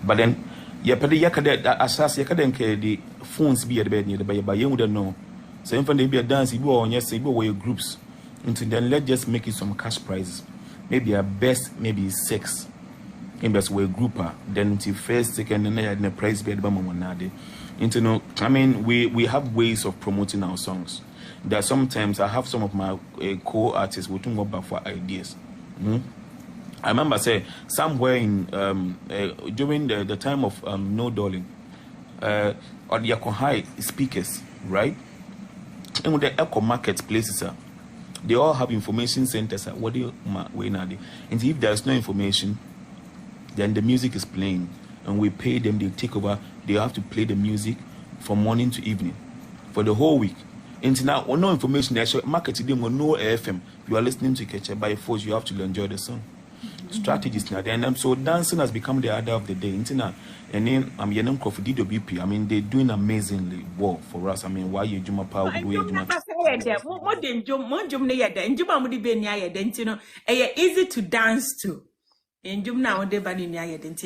But then, yeah, but the assassin, you can't the phones be at the bed near the bay, but you wouldn't know. So, if they be a dance, you go on yes, you go your groups. Until then, let's just make it some cash prizes. Maybe a best, maybe 6. Maybe as a grouper. Then until first, second, and then the prize be at the moment. I mean, we have ways of promoting our songs. That sometimes I have some of my co-artists who don't go back for ideas. I remember somewhere in during the time of No Darling, or the high speakers, right? And with the eco marketplaces, they all have information centers. What do you and if there's no information, then the music is playing, and we pay them. They take over. They have to play the music from morning to evening for the whole week. And now, no information. Marketing or no FM. You are listening to Keche by force. You have to enjoy the song. Strategies now. And so dancing has become the order of the day. And then I'm Yenem for DWP. I mean, they're doing amazingly well for us. I mean, why you Juma Power? Easy to dance to. In Jumna on the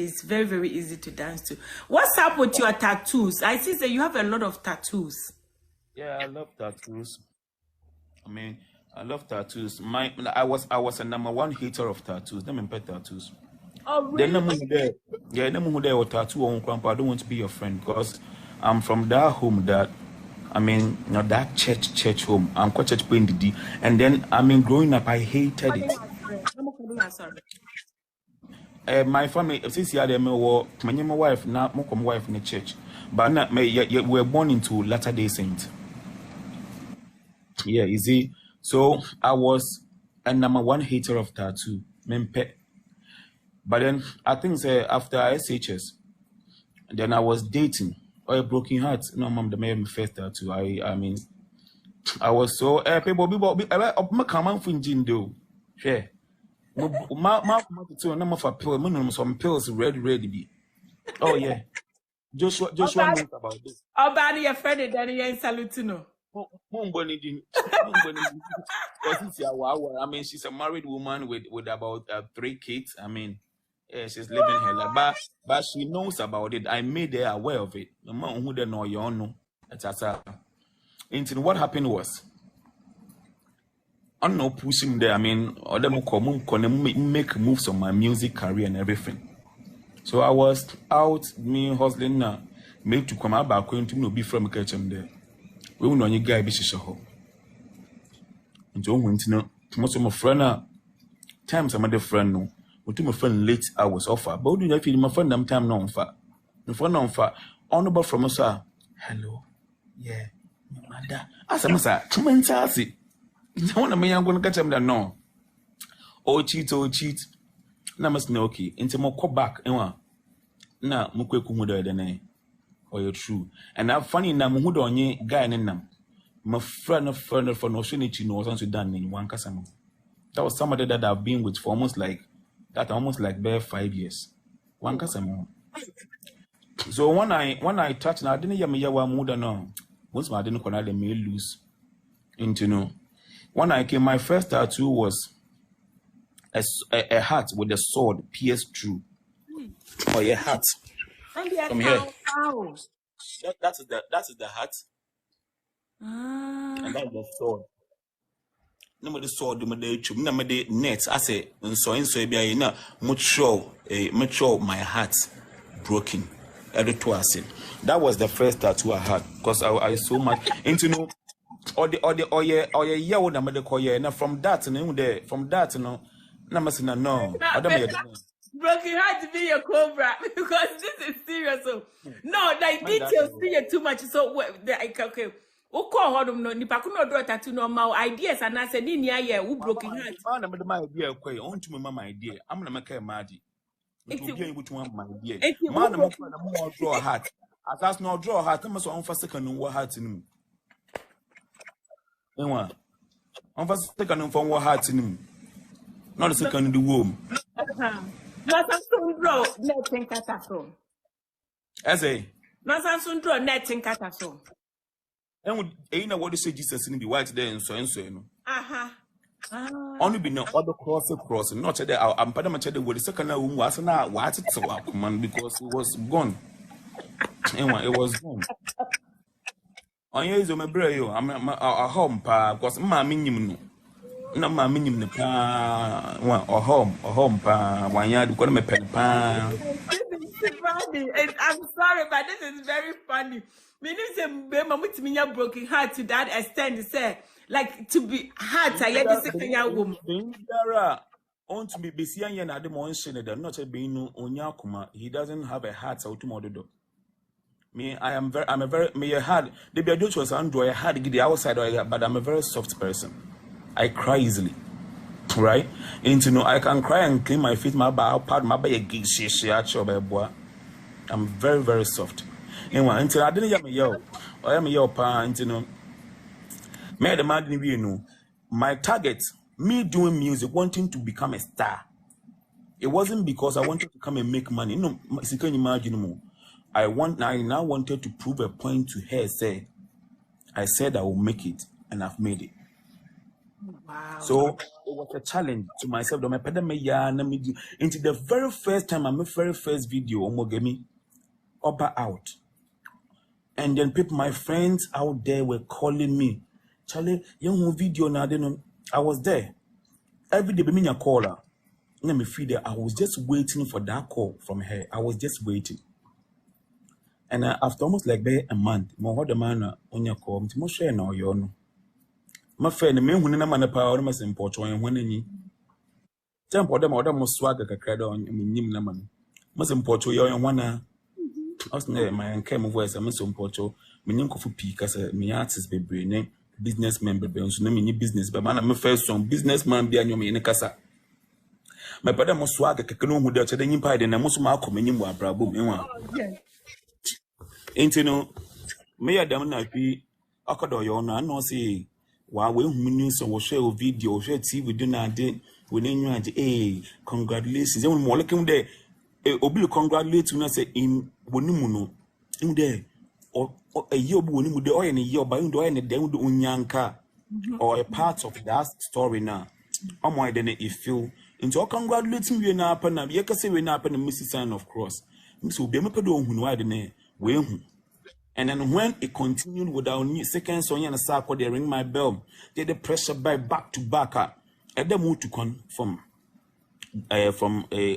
it's very, very easy to dance to. What's up with your tattoos? I see that you have a lot of tattoos. Yeah, I love tattoos. I mean, I love tattoos. I was a #1 hater of tattoos. Them pet tattoos. Oh, really? Then who there or tattoo on grandpa. I don't want to be your friend because I'm from that home that that church home. I'm quite church playing the D. And then growing up I hated it. My family, since you had my wife, now my wife in the church, but not we were born into Latter-day Saint. Yeah, you see. So I was a #1 hater of tattoo, but then I think after SHS, then I was dating. A broken heart. No, mom, the my first tattoo. I was so people. My command for do. Yeah. My for pill. Some pills ready be. Oh yeah. Joshua knows about this. Oh, bad your friend then you ain't salutino. She's a married woman with about 3 kids. Yeah, she's living her life, but she knows about it. I made her aware of it. The man who don't know you know. What happened was, I'm not pushing there. Or them make moves on my music career and everything. So I was out, me hustling now, made to come out back going to be from Keche there. We will know you guy be shisha. And so went to know most of my friend times I'm a friend no. To my friend late hours offer. But do you feel my friend them time no offer? My friend no offer. Honorable from us, sir. Hello. Yeah. Mother. As I'm sir. Come and say. I want to me I'm gonna catch him that no. Oh cheat. Na mas no okay. Into mo call back. Ewa. Na mo kwe kumuda dene. Or you true. And I'm funny na mo hudo onye guy nenam. My friend for no shinichi no was done in one kasamo. That was somebody that I've been with for almost like 5 years. One kasamo. So when I touched, I didn't hear me yawa muda no. Once I didn't connect the me lose into no. When I came, my first tattoo was a hat with a sword pierced through. Oh yeah, hat. From here. That is the hat. And that is the sword. No more the sword, no more the net. I say, so be na mature my heart broken. That was the first tattoo I had because I so much into no or the year old number call yeah. Now from that no broken heart to be a cobra because this is serious. So no, like details see too much. So okay. Uko hodum no nipa kuno do tattoo normal ideas and I said ni ya who broken heart. Man na my idea kwai on to my idea. I'm na make mad. It will be able to want my idea. Man na mo draw a heart. As that's no draw a heart, I'm so on for second no heart in. Enwa. On for second for what heart in. Not the second in the womb. Not some draw netting catastrophe. As a not some draw netting catastrophe. And you know what you say Jesus in the white there and so no. Only be no other cross, not that I'm Padamacha with the second room was not what it's so man because it was gone. Anyway, it was gone. On years of my brother, I'm a home pa because my minimum no my minimum pa or home pa 1 year to call me pen pa. I'm sorry, but this is very funny. Meaning say me broken heart to that extent say like to be heart I the second year woman. On to be busy and at the monster not a being no onyakuma. He doesn't have a heart out to model. Me, I'm a very me a hard the beardot was under a hard get the outside but I'm a very soft person. I cry easily. Right? Into no I can cry and clean my feet, my bow, part my bay gig boy. I'm very, very soft. Anyway, until I didn't I am your parent, you know. Me the man didn't know. My target, me doing music, wanting to become a star. It wasn't because I wanted to come and make money. No, you can imagine more. I now wanted to prove a point to her. I said I will make it, and I've made it. Wow. So it was a challenge to myself. Into the very first time, my very first video, Omogemi, Oba out. And then people, my friends out there were calling me. Charlie, young video now, I was there. Every day, I call her. Let me feed her. I was just waiting for that call from her. I was just waiting. And after almost like a month, my other man on your call, I'm share now, you know. My friend, the man who never man a power, my simple choice, and when any jump or them or them swagger a credit on him, Naman. Most important, you and one. I was near my came of voice, I'm so important. Meaning for peak as a me artist baby, name businessman, baby, so no mini business, but man, I'm a first son, businessman, be an in a casa. My brother must swag a canoe who does a ding pie, and I must mark him in your brabo. Ain't you know, may I damn not be a codo your no say. While we minutes or share video, share TV, do not did within you. Congratulations. Even more looking there. Obi congratulate you, say in Wonimuno. In there, or a year when you do in a year by doing a damn unyanka or a part of that story now. I'm why then if feel into congratulating you now, and you can say we're not a Mrs. Sign of Cross. Miss will be a pedal who wide in there. And then when it continued with our new second song and a sack, they ring my bell. They the pressure by back to back. At the move to come from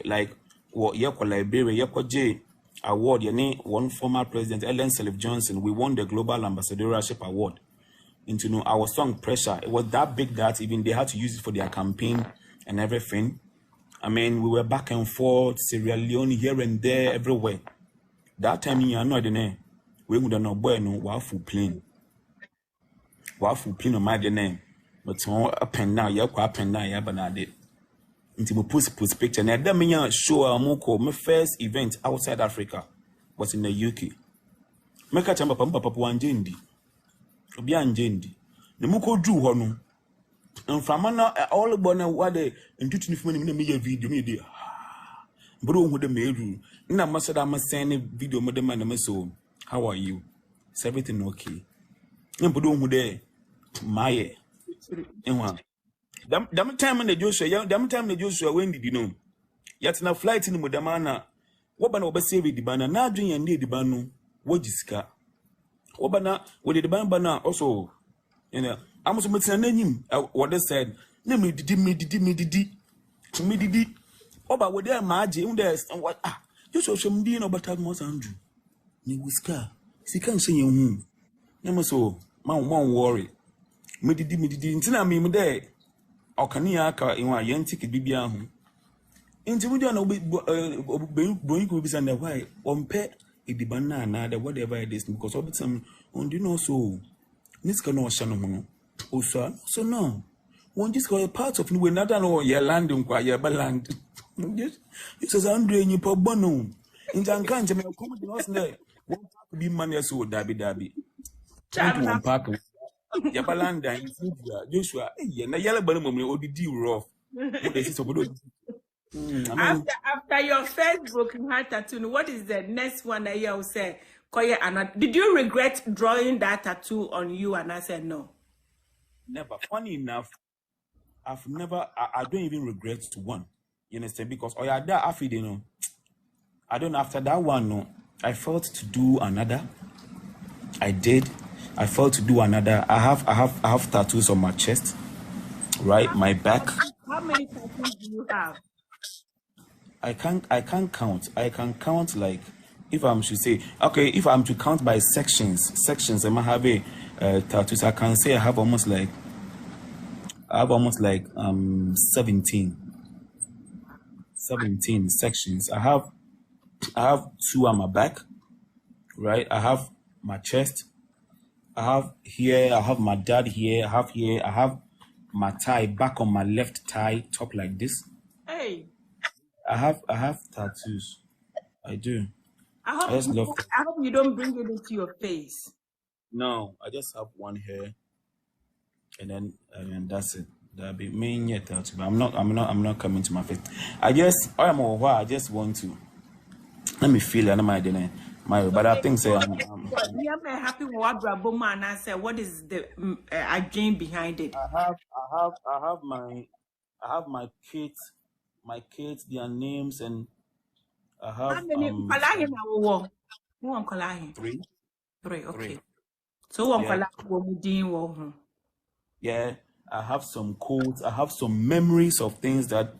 like what Yako Liberia, Yako J award, your name, one former president, Ellen Sirleaf Johnson. We won the Global Ambassadorship Award. Into know our song Pressure. It was that big that even they had to use it for their campaign and everything. I mean, we were back and forth, Sierra Leone, here and there, everywhere. That time, you know, the name. We would not boy no waffle plane. Waffle plane on my name. But so up and down, you're up and down, yeah, but I did. Until we post picture. Now, that means show a moko. My first event outside Africa was in the UK. Make a chamba papa one jendi. Obian jendi. The moko drew hono. And from all the bonnet what they and teaching for me video me. Bro, who the made na must I must send a video, madam, and so. How are you? Is everything okay? Number who there? My damn time in the Joshua, damn time the Joshua, when did you know? Yet now flight in Mudamana. What ban over save the banner, now doing and need the banu. What is car? What banner with the banner also? You know, I must make a name. What they said, name me, did me. Oh, but what they are margin, there's what you show some being about Thomas Andrew. Ni whisker. Si can't say you home. Never so, man, won't worry. Me did intina me there. Or can you aka in my young ticket be home? Into we don't know going to be under why on pet it the banana, the whatever it is, because of some on do know so. This can no shannon. Oh, sir, so no. One just got a part of you not know your landing quite your land. Yes, it says Andre and you pop bono. In Jankan, you may come there. Won't be money so dabby. One park. Yabalanda in Joshua, and a yellow balloon will be deal rough. After your first broken heart tattoo, what is the next one that you will say? Did you regret drawing that tattoo on you? And I said no. Never. Funny enough, I don't even regret one. You understand? Because I don't know, after that one, no. I felt to do another. I did. I felt to do another. I have tattoos on my chest, right? My back. How many tattoos do you have? I can't count. I can count like if I'm to say okay. If I'm to count by sections, I might have a tattoos. I can say I have almost like 17 sections. I have 2 on my back, right? I have my chest. I have here. I have my dad here. I have here. I have my tie back on my left thigh, top like this. Hey. I have tattoos. I do. I hope you don't bring it into your face. No, I just have one here, and then that's it. That'll be main yet tattoo. But I'm not coming to my face. I just want to let me feel it. But I think say I'm happy with what Braboma and I said. What is the dream behind it? I have my kids, their names, and I have three. Okay. So yeah, I have some quotes. I have some memories of things that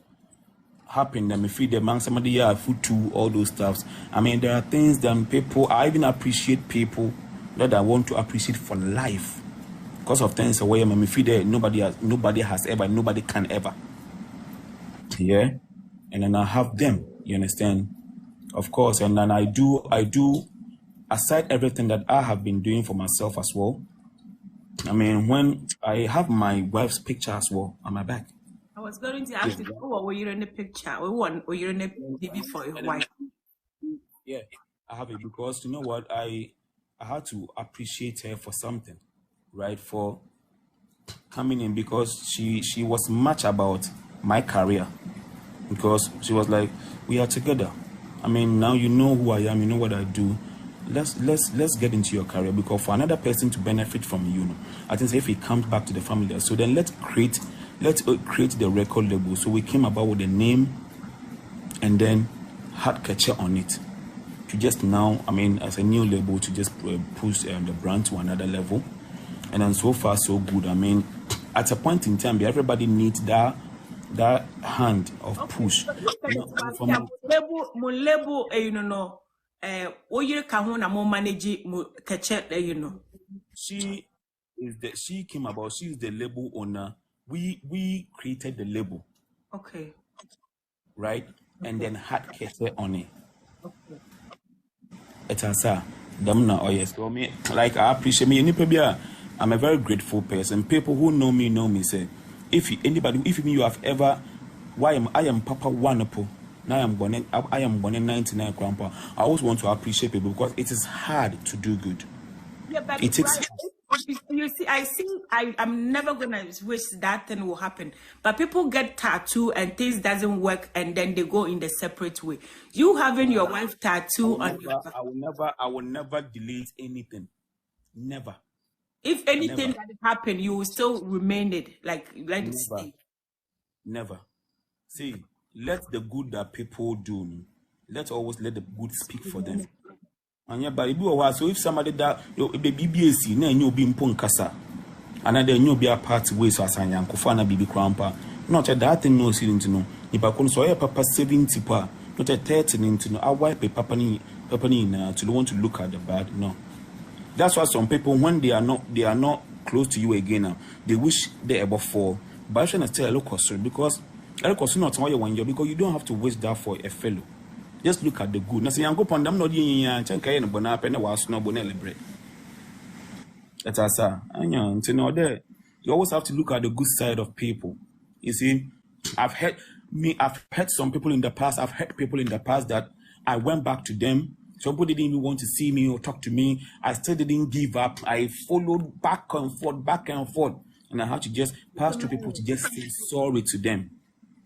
happened. I mean, feed them, somebody food too, all those stuffs. I mean, there are things that people. I even appreciate people that I want to appreciate for life because of things away. I mean, feed there. Nobody has ever. Nobody can ever. Yeah, and then I have them. You understand? Of course, and then I do. Aside everything that I have been doing for myself as well. I mean, when I have my wife's picture as well on my back. I was going to ask you, were you in the picture? Were you in the TV for your wife? Yeah, I have it because you know what? I had to appreciate her for something, right? For coming in because she was much about my career because she was like, we are together. I mean, now you know who I am, you know what I do. Let's get into your career because for another person to benefit from you, I think if he comes back to the family, so then let's create the record label. So we came about with the name and then had Keche on it to just now, I mean, as a new label to just push the brand to another level. And then so far so good. I mean, at a point in time, everybody needs that hand of push. She came about. She is the label owner. We created the label. Okay. Right? Okay. And then had Keche on it. Okay. It's a oh yes. So me, like I appreciate me. I'm a very grateful person. People who know me say, if you have ever, I am Papa Wanapo. Now I am born in 99 grandpa. I always want to appreciate people because it is hard to do good. Yeah, but it takes. You see, I'm never gonna wish that thing will happen. But people get tattoo and things doesn't work, and then they go in the separate way. You having your wife tattoo on your back. I will never delete anything. Never. If anything that happen, you will still remain it. Like let it stay. Never. See, let the good that people do. Let's always let the good speak for them. And yeah, but so if somebody that the BBAC, then you'll be in Punkasa, and then you'll be a party way so as I am Kofana BB Crampa. Not a that thing no ceiling to know. If I couldn't saw Papa 70 pa, not a 30 into no, I wipe a Papa to the want to look at the bad. No. That's why some people when they are not close to you again, they wish they're above 4. But I shouldn't tell a local because not when you're because you don't have to wish that for a fellow. Just look at the good. Now, say, I'm going to you always have to look at the good side of people. You see, I've heard some people in the past. I've heard people in the past that I went back to them. Somebody didn't even want to see me or talk to me. I still didn't give up. I followed back and forth. And I had to just pass to people to just say sorry to them.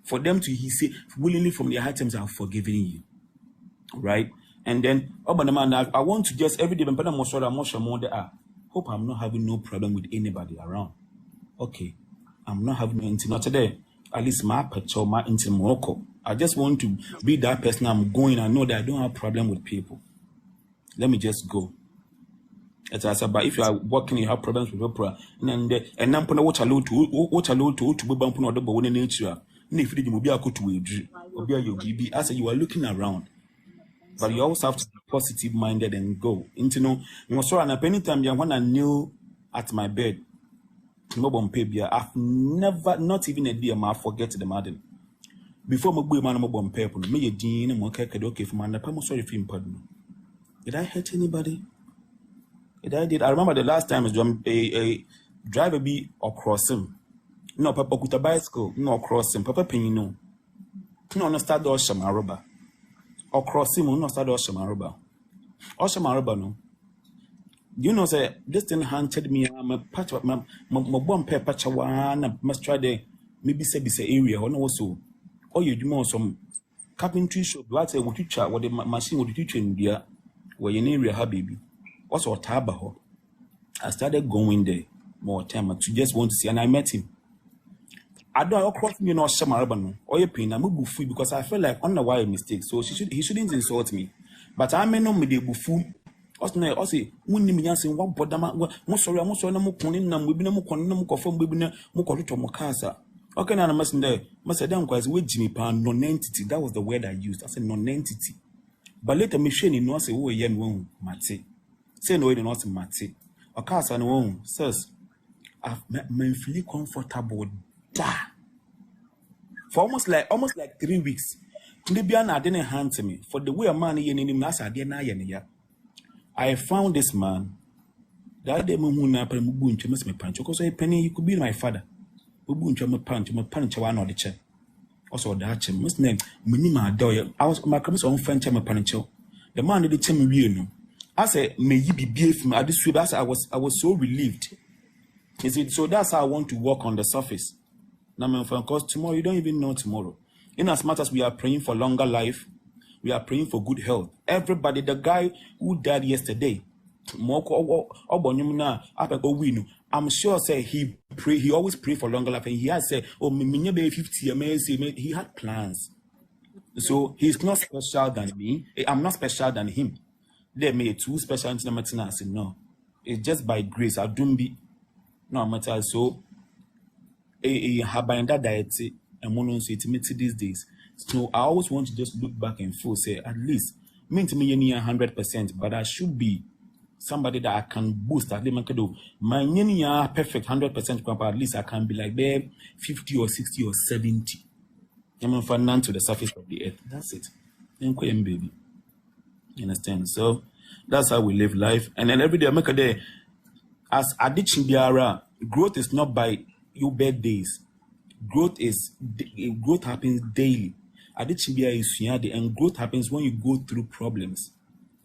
For them to say willingly from their heart, I've forgiven you. Right? And then, I want to just every day, hope I'm not having no problem with anybody around. Okay. I'm not having anything. Not today. At least my petrol, my Morocco. I just want to be that person. I'm going. I know that I don't have problem with people. Let me just go. But if you are working, you have problems with people. And I'm going to watch a lot to be bumping or the bone in nature. If you be a good to as you are looking around. But you always have to be positive minded and go. Into anytime when I kneel at my bed, I've never, not even a day, I forget the madam. Before my boy man mobile paper, me a dean and okay for my sorry film pardon. Did I hurt anybody? I remember the last time a driver be across him. No, Papa with a bicycle, no cross him, Papa Penino. No, start the Oshamaroba. Or cross him, no start Oshamaroba. Oshamaroba, no. You know, say, this thing hunted me. I'm a patch of my bomb pepper, and must try the maybe say area or no so. Or you do more some carpentry shop, what say, would you chat what the machine would teach in there? Well, you need real baby. Also, Tabaho. I started going there more time to just want to see, and I met him. I don't cross me no shamarabano or your pain. I move free because I feel like on the why mistake. So he shouldn't insult me. But I may not me the buffoo. Also, when you saying what bodama, most sorry, no more coning, we be no more coning, no more confirm, we be no more correct more cancer. Okay, now I must there. Must say, damn, because with Jimmy Pan, non-entity. That was the word I used. I said non-entity. But later, machine in no say, oh, yeah, won't, Mate. Say no, it not Mate. Or cast and won't, sirs. I've been feeling comfortable. For almost like 3 weeks. Ndibiana didn't hand to me. For the way a man I found this man. That day Mumuna Mubu must me punch. Because I penny you could be my father. Mubu me punch one or the chair. Also that must name Minima Doyle. I was my commerce on French puncho. The man did tell me real. I said, may you be beautiful. I was so relieved. He said, so that's how I want to walk on the surface. Now, because tomorrow, you don't even know tomorrow. In as much as we are praying for longer life, we are praying for good health. Everybody, the guy who died yesterday, I'm sure say he always pray for longer life. And he has said, oh, 50, he had plans. So he's not special than me. I'm not special than him. They made two special into the I said, no. It's just by grace. I don't be no matter so Habanda diet and mono so these days. So I always want to just look back and feel say at least mean to me 100%, but I should be somebody that I can boost at the my perfect 100%, but at least I can be like there 50 or 60 or 70. I'm for none to the surface of the earth. That's it. Baby. You understand? So that's how we live life. And then every day I make a day. As addiction biara, growth is not by your birthdays. Growth happens daily. Addiction biara is and growth happens when you go through problems.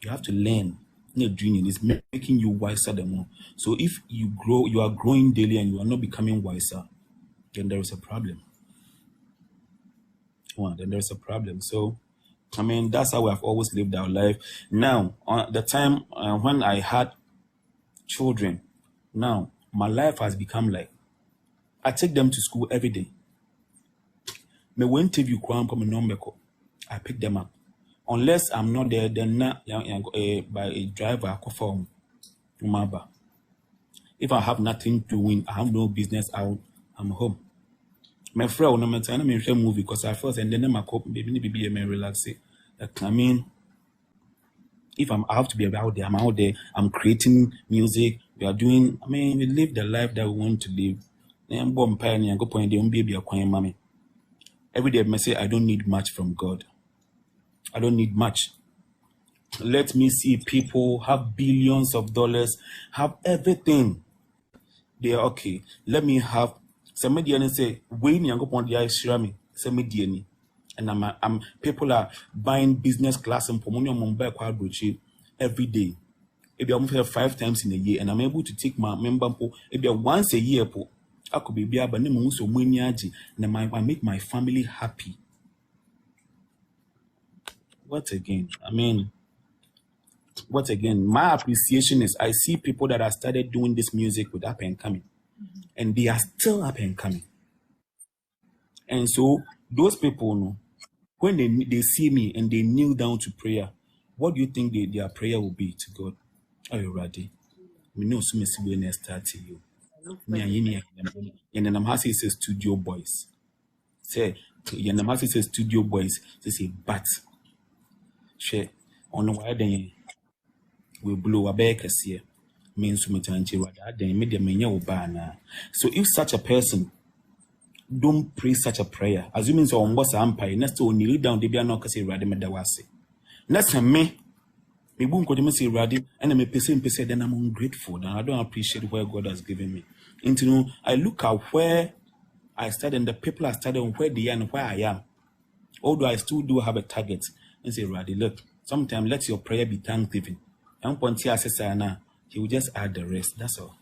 You have to learn. Dreaming is making you wiser the more. So if you grow, you are growing daily and you are not becoming wiser, then there is a problem. Then there is a problem. So I mean, that's how we have always lived our life. Now, the time when I had children, now my life has become like I take them to school every day. Me when interview I pick them up. Unless I'm not there, then not by a driver for Umaba. If I have nothing to win, I have no business out, I'm home. My friend no matter I'm in a movie because I first and then my cop baby may relax it. I mean, if I have to be out there, I'm out there, I'm creating music, we are doing, I mean, we live the life that we want to live. I'm born pioneer, go point the baby a quiet mommy. Every day I say I don't need much from God. I don't need much. Let me see people have billions of dollars, have everything. They are okay. Let me have somebody and say, when you go on the ice shirami, somebody and I'm people are buying business class and Pomonia Mumbai Quadruchi every day. Maybe I'm here 5 times in a year, and I'm able to take my member maybe once a year. I could be able to I make my family happy. What again? I mean, what again? My appreciation is I see people that have started doing this music with up and coming, and they are still up and coming. And so those people, when they see me and they kneel down to prayer, what do you think their prayer will be to God? Are you ready? We know so much when I start to you. And then I'm asking say studio boys. Say, and I'm asking say studio boys. They say, but share on why then we blow a back as here. Means to me then media menya. So if such a person don't pray such a prayer, assuming so on what's empire, next to kneel down, they be not say Radi Medawasi. Next time me won't go to say Radi, and I'm a person, then I'm ungrateful, and I don't appreciate where God has given me. And you know, I look at where I started and the people I started and where they are and where I am. Although I still do have a target, and say, Radi, look, sometimes let your prayer be thanksgiving. And once he will just add the rest. That's all.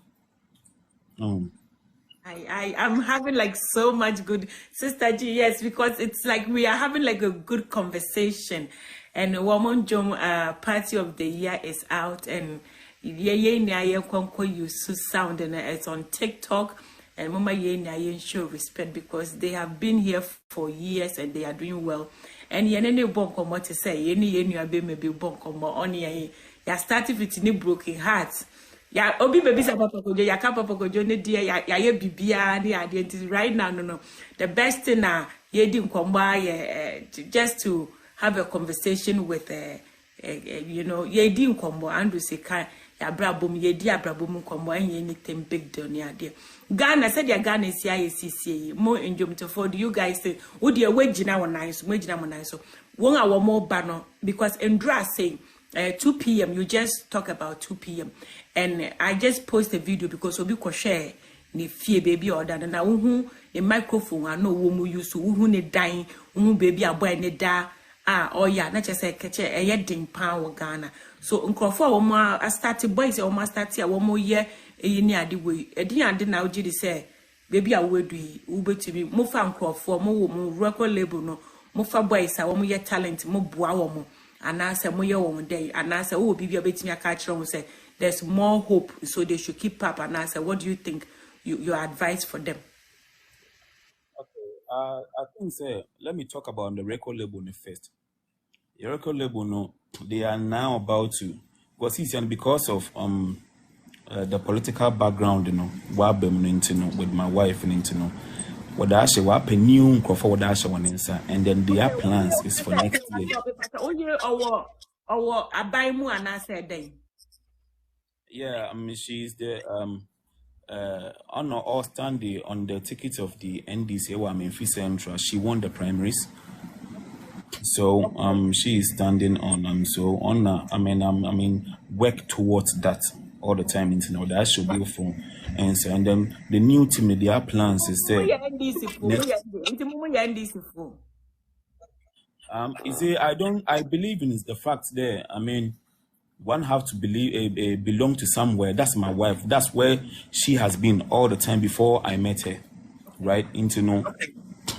I'm having like so much good Sister G, yes, because it's like we are having like a good conversation. And Woman Jom Party of the Year is out, and use sound, and it's on TikTok. And Mama Ye show respect because they have been here for years and they are doing well. And any bonkomo to say any maybe bonkomo on ye started with any broken hearts. Ya obi baby sa papa kojo ya ka papa kojo ne dia ya ye bibia ne identity right now no the best thing na ye di nkomba ye just to have a conversation with you know ye di nkombo Andrew say kan ya brabom ye di abrabom nkombo en ye anything big deal ne ade Ghana said ya Ghana sia ye sisi mo enjom to for you guys say wo de we gina wonan so mo gina wonan so won a wo mo ba no because Andrew saying 2 p.m. you just talk about 2 p.m. and I just post a video because obi ko share ni fie baby order na wo the microphone I know wo mu use wo ne dan wo baby aboy ne da oh yeah na chese Keche eye din pan wo Ghana so nkrofo wo ma start boys wo ma start ya wo mo ye eyi ni ade we edin ade na oji di say baby a wo dui wo betimi mo fa nkrofo mo wo mo record label no mo fa boys a wo mo ye talent mo boa wo mo anasa mo ye wo day anasa wo bibia betimi aka kire wo say there's more hope so they should keep up anasa what do you think your advice for them? Okay, I think say let me talk about the record label first. The record label no they are now about to because of the political background what with my wife and what I say what new for what I say one answer and then their plans is for next year. Yeah, I mean she's the on or standing on the ticket of the NDC I mean Central. She won the primaries. So she is standing on so on I mean work towards that all the time that should be for answer and then the new team their plans is there. I believe in is the fact there. I mean one have to believe belong to somewhere. That's my wife. That's where she has been all the time before I met her. Right?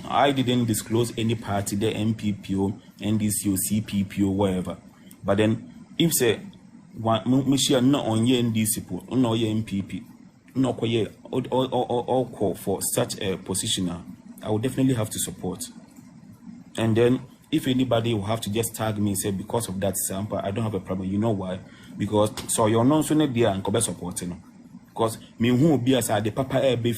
I didn't disclose any party, the MPPO, NDCO, CPPO, whatever. But then if say one share not on your NDC, no your MPP, no all call for such a position, I would definitely have to support. And then if anybody will have to just tag me and say because of that sample, I don't have a problem. You know why? Because so you're not so there and come supporting. Because me who be as the papa be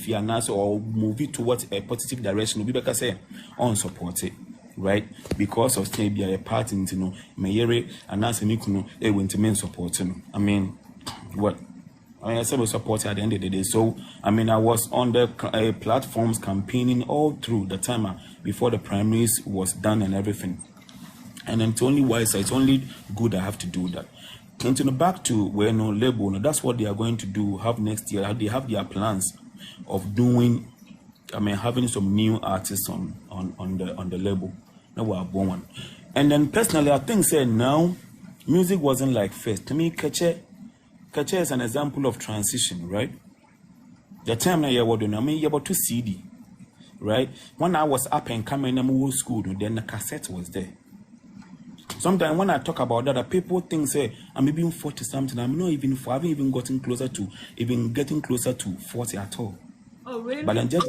or move it towards a positive direction will be better say unsupported, right? Because of stay be a part in me and answer me kuno went to supporting. I mean what I said was support at the end of the day. So I mean I was on the platforms campaigning all through the time before the primaries was done and everything. And then it's only wise, it's only good I have to do that. And back to where label, that's what they are going to do have next year. They have their plans of doing having some new artists on the label. Now we are born. And then personally I think say now music wasn't like first. To me, Keche is an example of transition, right? The time I was doing, you're about to CD, right? When I was up and coming in school, then the cassette was there. Sometimes when I talk about that, people think say I'm even 40 something. I'm not even I haven't even gotten closer to 40 at all. Oh really? But then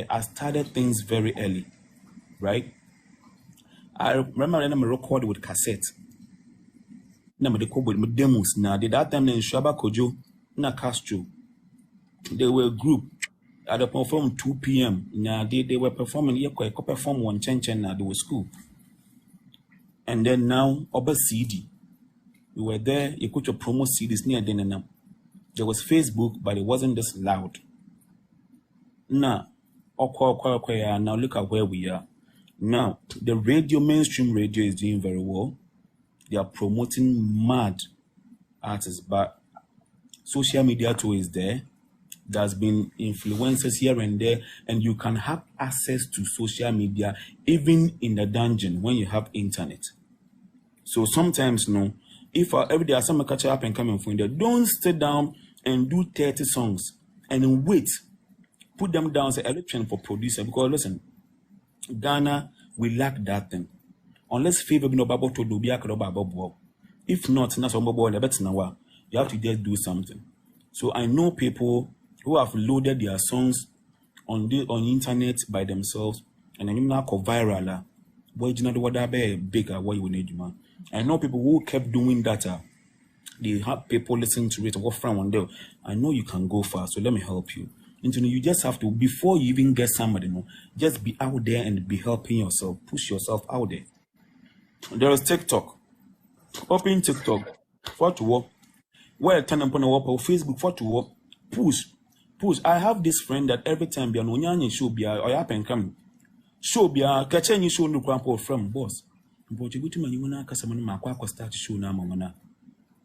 I started things very early, right? I remember when I recorded with cassette. Now they call with demos. Now that time in Pappy Kojo, na Castro, they were a group. At the perform 2 p.m. Now they were performing. Perform one chen now they were school. And then now, over CD, we were there. You could promote CDs near then. There was Facebook, but it wasn't this loud. Now, now look at where we are. Now, the mainstream radio is doing very well. They are promoting mad artists, but social media too is there. There's been influencers here and there, and you can have access to social media even in the dungeon when you have internet. So sometimes, if every day someone catch up and come from there, don't sit down and do 30 songs and wait. Put them down, say election for producer, because listen, Ghana, we lack that thing. Unless favor no babo to do be a babo. If not, na some babo na better na you have to just do something. So I know people who have loaded their songs on the internet by themselves, and then you now go viral. Boy, you know what that be bigger what you need, man. I know people who kept doing that. They have people listening to it. What from one day? I know you can go far, so let me help you. And you just have to, before you even get somebody, just be out there and be helping yourself. Push yourself out there. There is TikTok. Open TikTok. For to work. Where turn upon a work or Facebook for to work. Push. I have this friend that every time be an onion show be or happen come. Show be a Keche you show no grandpa from boss. But you go to my human customer Makwa start to show now, Mamma.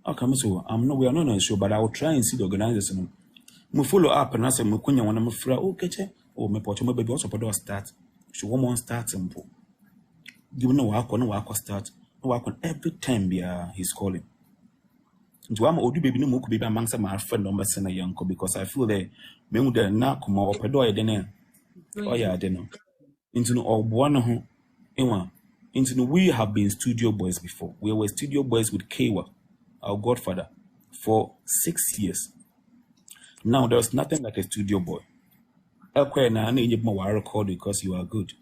Okay, so we are not on a show, but I will try and see the organization. We follow up and I say, Mukunya, when I'm afraid, oh, Keche, or my portable baby also put start. She won't start simple. Give no work start. No work on every time he's calling. So I'm old baby no more baby amongst my friend numbers and a young because I feel that men would not come up a door. I don't oh, yeah, I don't know. Into no one into no we have been studio boys before. We were studio boys with Kewa, our godfather, for 6 years. Now there's nothing like a studio boy. I need more record because you are good.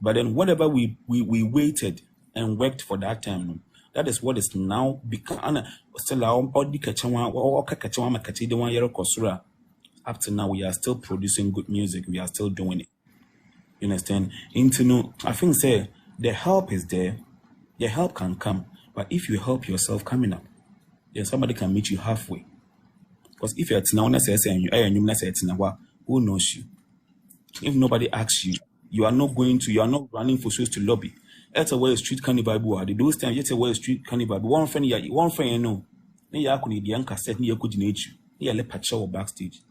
But then whatever we waited and worked for that time, that is what is now become still up to now we are still producing good music. We are still doing it. You understand? I think say the help is there. The help can come. But if you help yourself coming up, then somebody can meet you halfway. Because if you're who knows you? If nobody asks you, you are not running for shows to lobby. That's a way street carnival. Those times, it's a way street carnival. One friend, you know, you could the anchor set near could nature. You let patrol backstage.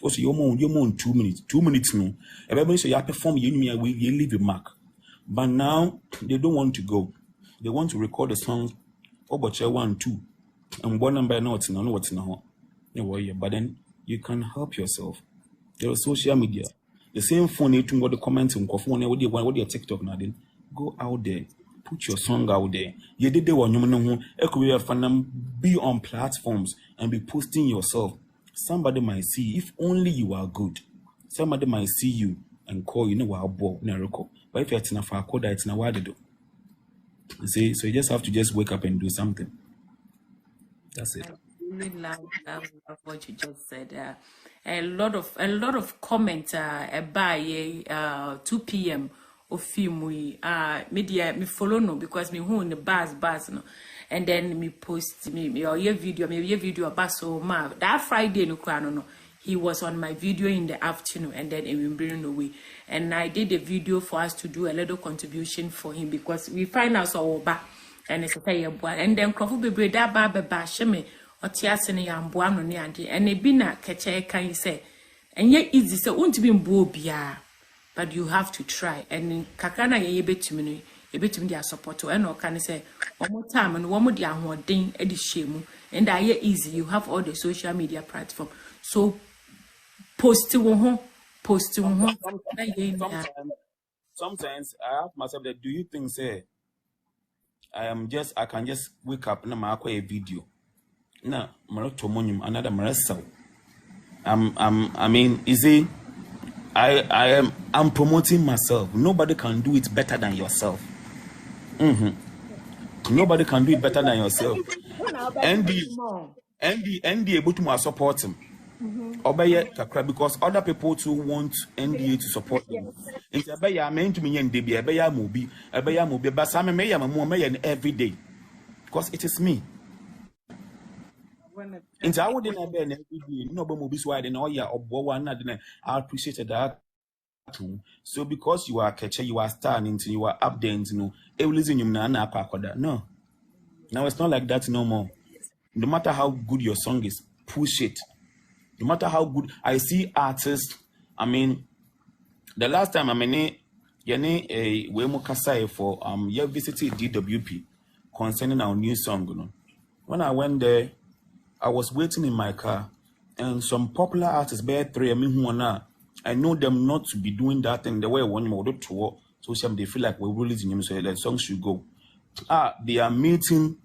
Also, you're more 2 minutes. 2 minutes, no. Everybody say you perform, you leave a mark. But now, they don't want to go. They want to record a song, but 1, 2. And one number, no, it's not what's not. But then you can help yourself. There is social media. The same phone, you what the comments and what your TikTok now. Then go out there, put your song out there. You did the one you be on platforms and be posting yourself. Somebody might see if only you are good. Somebody might see you and call you know what record. But if you're in a far code, it's not what to do. See, so you just have to just wake up and do something. That's it. I really love what you just said. A lot of comments by 2 p.m. of film we media me follow no because me who in the bus no, and then me post me or your video about so that Friday no he was on my video in the afternoon and then he will bring away and I did a video for us to do a little contribution for him because we find out so back and it's a and then Crawford be that baba sheme or tiasene yamboa no ne ade and e bi na Keche kan say and yet easy so won't be mbobia but you have to try and kakana ye betumi their support and or can say one more time and one more dia hoden e di shemu and I easy you have all the social media platform so post sometimes I ask myself that do you think say I can just wake up and make a video na marotomonium another marasau I mean is it I'm promoting myself. Nobody can do it better than yourself. Nobody can do it better than yourself. ND able to support him. Because other people too want NDA to support them. It's a beya meant to me and Debbie, a beya movie, but some may am every day. Because it is me. And I wouldn't have been every day. Nobody will be swide and all ya or one. I appreciate that. So because you are Keche, you are standing, you are up there, no. Now it's not like that no more. No matter how good your song is, push it. No matter how good I see artists, I mean, the last time for you visited DWP concerning our new song. When I went there, I was waiting in my car, and some popular artists, I know them not to be doing that thing the way one mode to social media, they feel like we're releasing them, so the song should go. They are meeting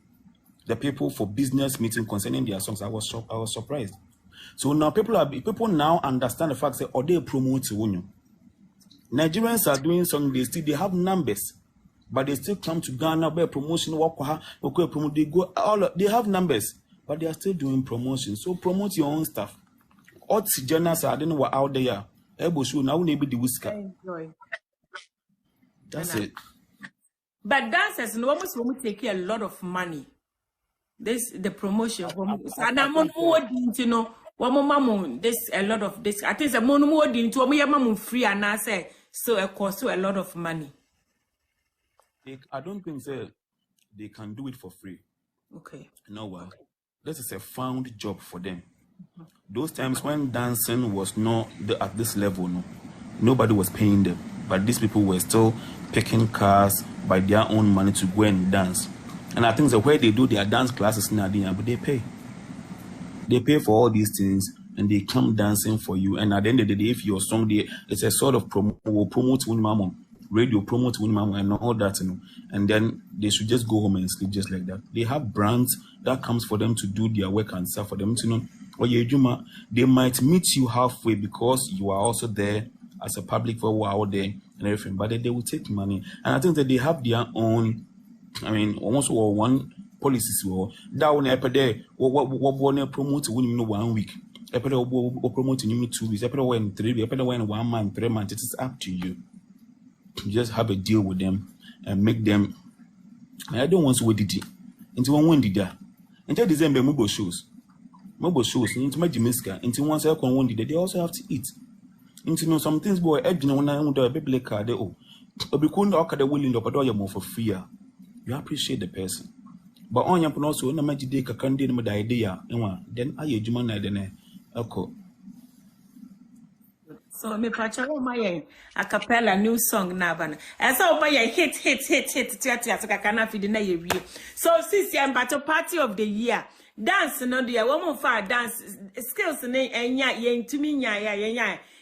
the people for business meeting concerning their songs. I was surprised. So now people now understand the fact that they promote to Nigerians are doing something. They have numbers, but they still come to Ghana by promotion. They go they have numbers, but they are still doing promotion. So promote your own stuff. Odds journals are then were out there. Able show now maybe the whisker. That's it. But dancers no almost will take a lot of money. This the promotion. And I'm on you know. This a lot of this. I think the more into a free and I say so it costs a lot of money. I don't think they can do it for free. Okay. No, well, this is a found job for them. Those times when dancing was not at this level, nobody was paying them, but these people were still picking cars by their own money to go and dance. And I think the way they do their dance classes now, but they pay. They pay for all these things and they come dancing for you. And at the end of the day, if your song there, it's a sort of promote Winmamo, radio promote Winmamo and all that, and then they should just go home and sleep just like that. They have brands that comes for them to do their work and stuff for them to know. They might meet you halfway because you are also there as a public for out there and everything, but they will take money. And I think that they have their own, almost one policies that one day what promote winning 1 week, promoting 2 weeks, 3 weeks, 1 month, 3 months. It is up to you. You just have a deal with them and make them. I don't want to wait it into one did until December mobile shows into my Jimiska into one second one did they also have to eat into some things boy edging when I want a baby card be cool the willing to put more for free. You appreciate the person. But on your also na majide ka kan dey the idea then aye juma na dey eko. So me pacha o my a cappella new song na bana. And so my hit tia so kana feed na ye wie. So since you battle party of the year dance no dey woman for dance skills na enya ye ntumi nya ya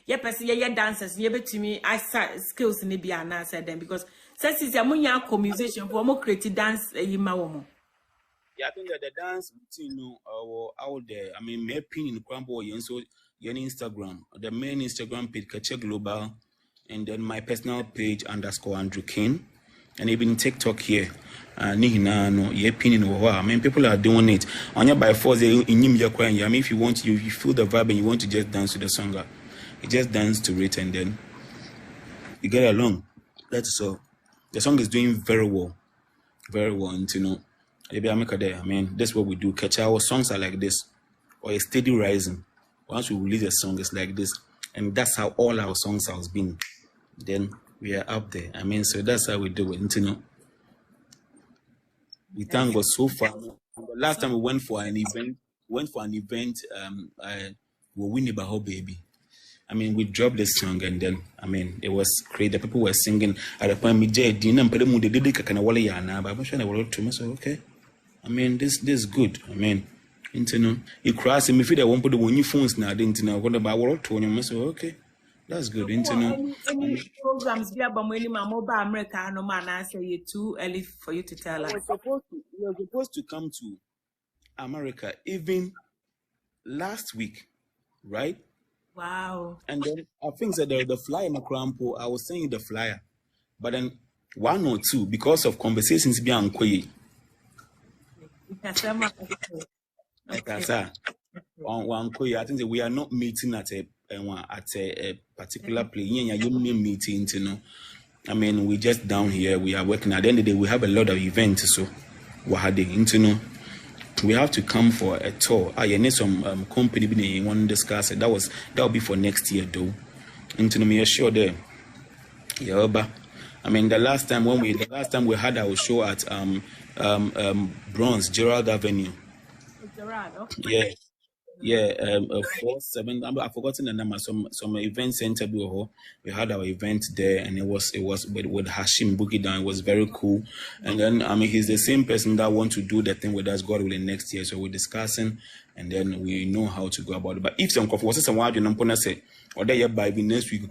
ye person ye dancers ye betumi asa skills na bia na said them because since you munya communication for mo create dance yima wo mo. Yeah, I think that the dance between out there. My pin in Crambo and so your Instagram, the main Instagram page Keche Global, and then my personal page _Andrew King, and even TikTok here. Nihina no your pin in people are doing it. On your by force in your crying. If you want you feel the vibe and you want to just dance to the song, you just dance to it and then you get along. That's all. The song is doing very well, and that's what we do. Keche, our songs are like this, or a steady rising. Once we release a song, it's like this, and that's how all our songs have been. Then we are up there. So that's how we do it. We thank God so far. The last time we went for an event, we win about baby. We dropped this song and then it was great. The people were singing at the point. Okay. This is good. You cross him if you won't put the new phones now, didn't know what about world to him. So okay, that's good. Any programs be about when my mobile America no man answer you too early for you to tell us. We were supposed to come to America even last week, right? Wow. And then I think that the flyer in Crampo, I was saying the flyer, but then 1 or 2 because of conversations being quiet. I think that we are not meeting at a particular place. Meeting, we just down here. We are working. At the end of the day, we have a lot of events. So, we have to come for a tour. You need some company being one discuss it. That will be for next year though. Me sure there. Yeah, but the last time we had our show at Bronze Gerald Avenue. Gerald, okay. Yeah, 4-7. I've forgotten the number. Some event center we had our event there, and it was with Hashim Boogie down. It was very cool. And then he's the same person that want to do the thing with us, God willing, next year. So we're discussing, and then we know how to go about it. But if some coffee was some word you say, or they by next week,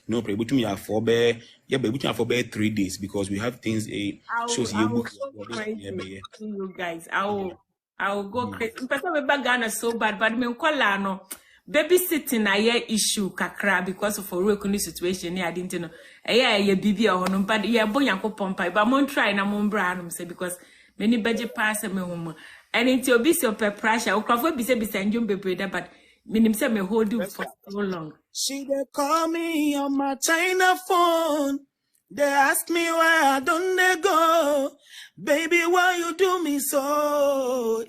No problem. Between me for bear, yeah, but between for bear 3 days because we have things shows I you will book. go crazy. You guys, I will go Mm. crazy. Person we back Ghana so bad, but me call no babysitting a year issue kakra because of a real situation. I didn't know. Yeah, baby or no, but yeah, boy, yanko pompa. But I'm try na mon brand say because many budget pass me home. And it's your busy per pressure. Or crowd be say be send you baby, but minim say me hold you for so long. She they call me on my China phone. They ask me where I don't they go. Baby, why you do me so?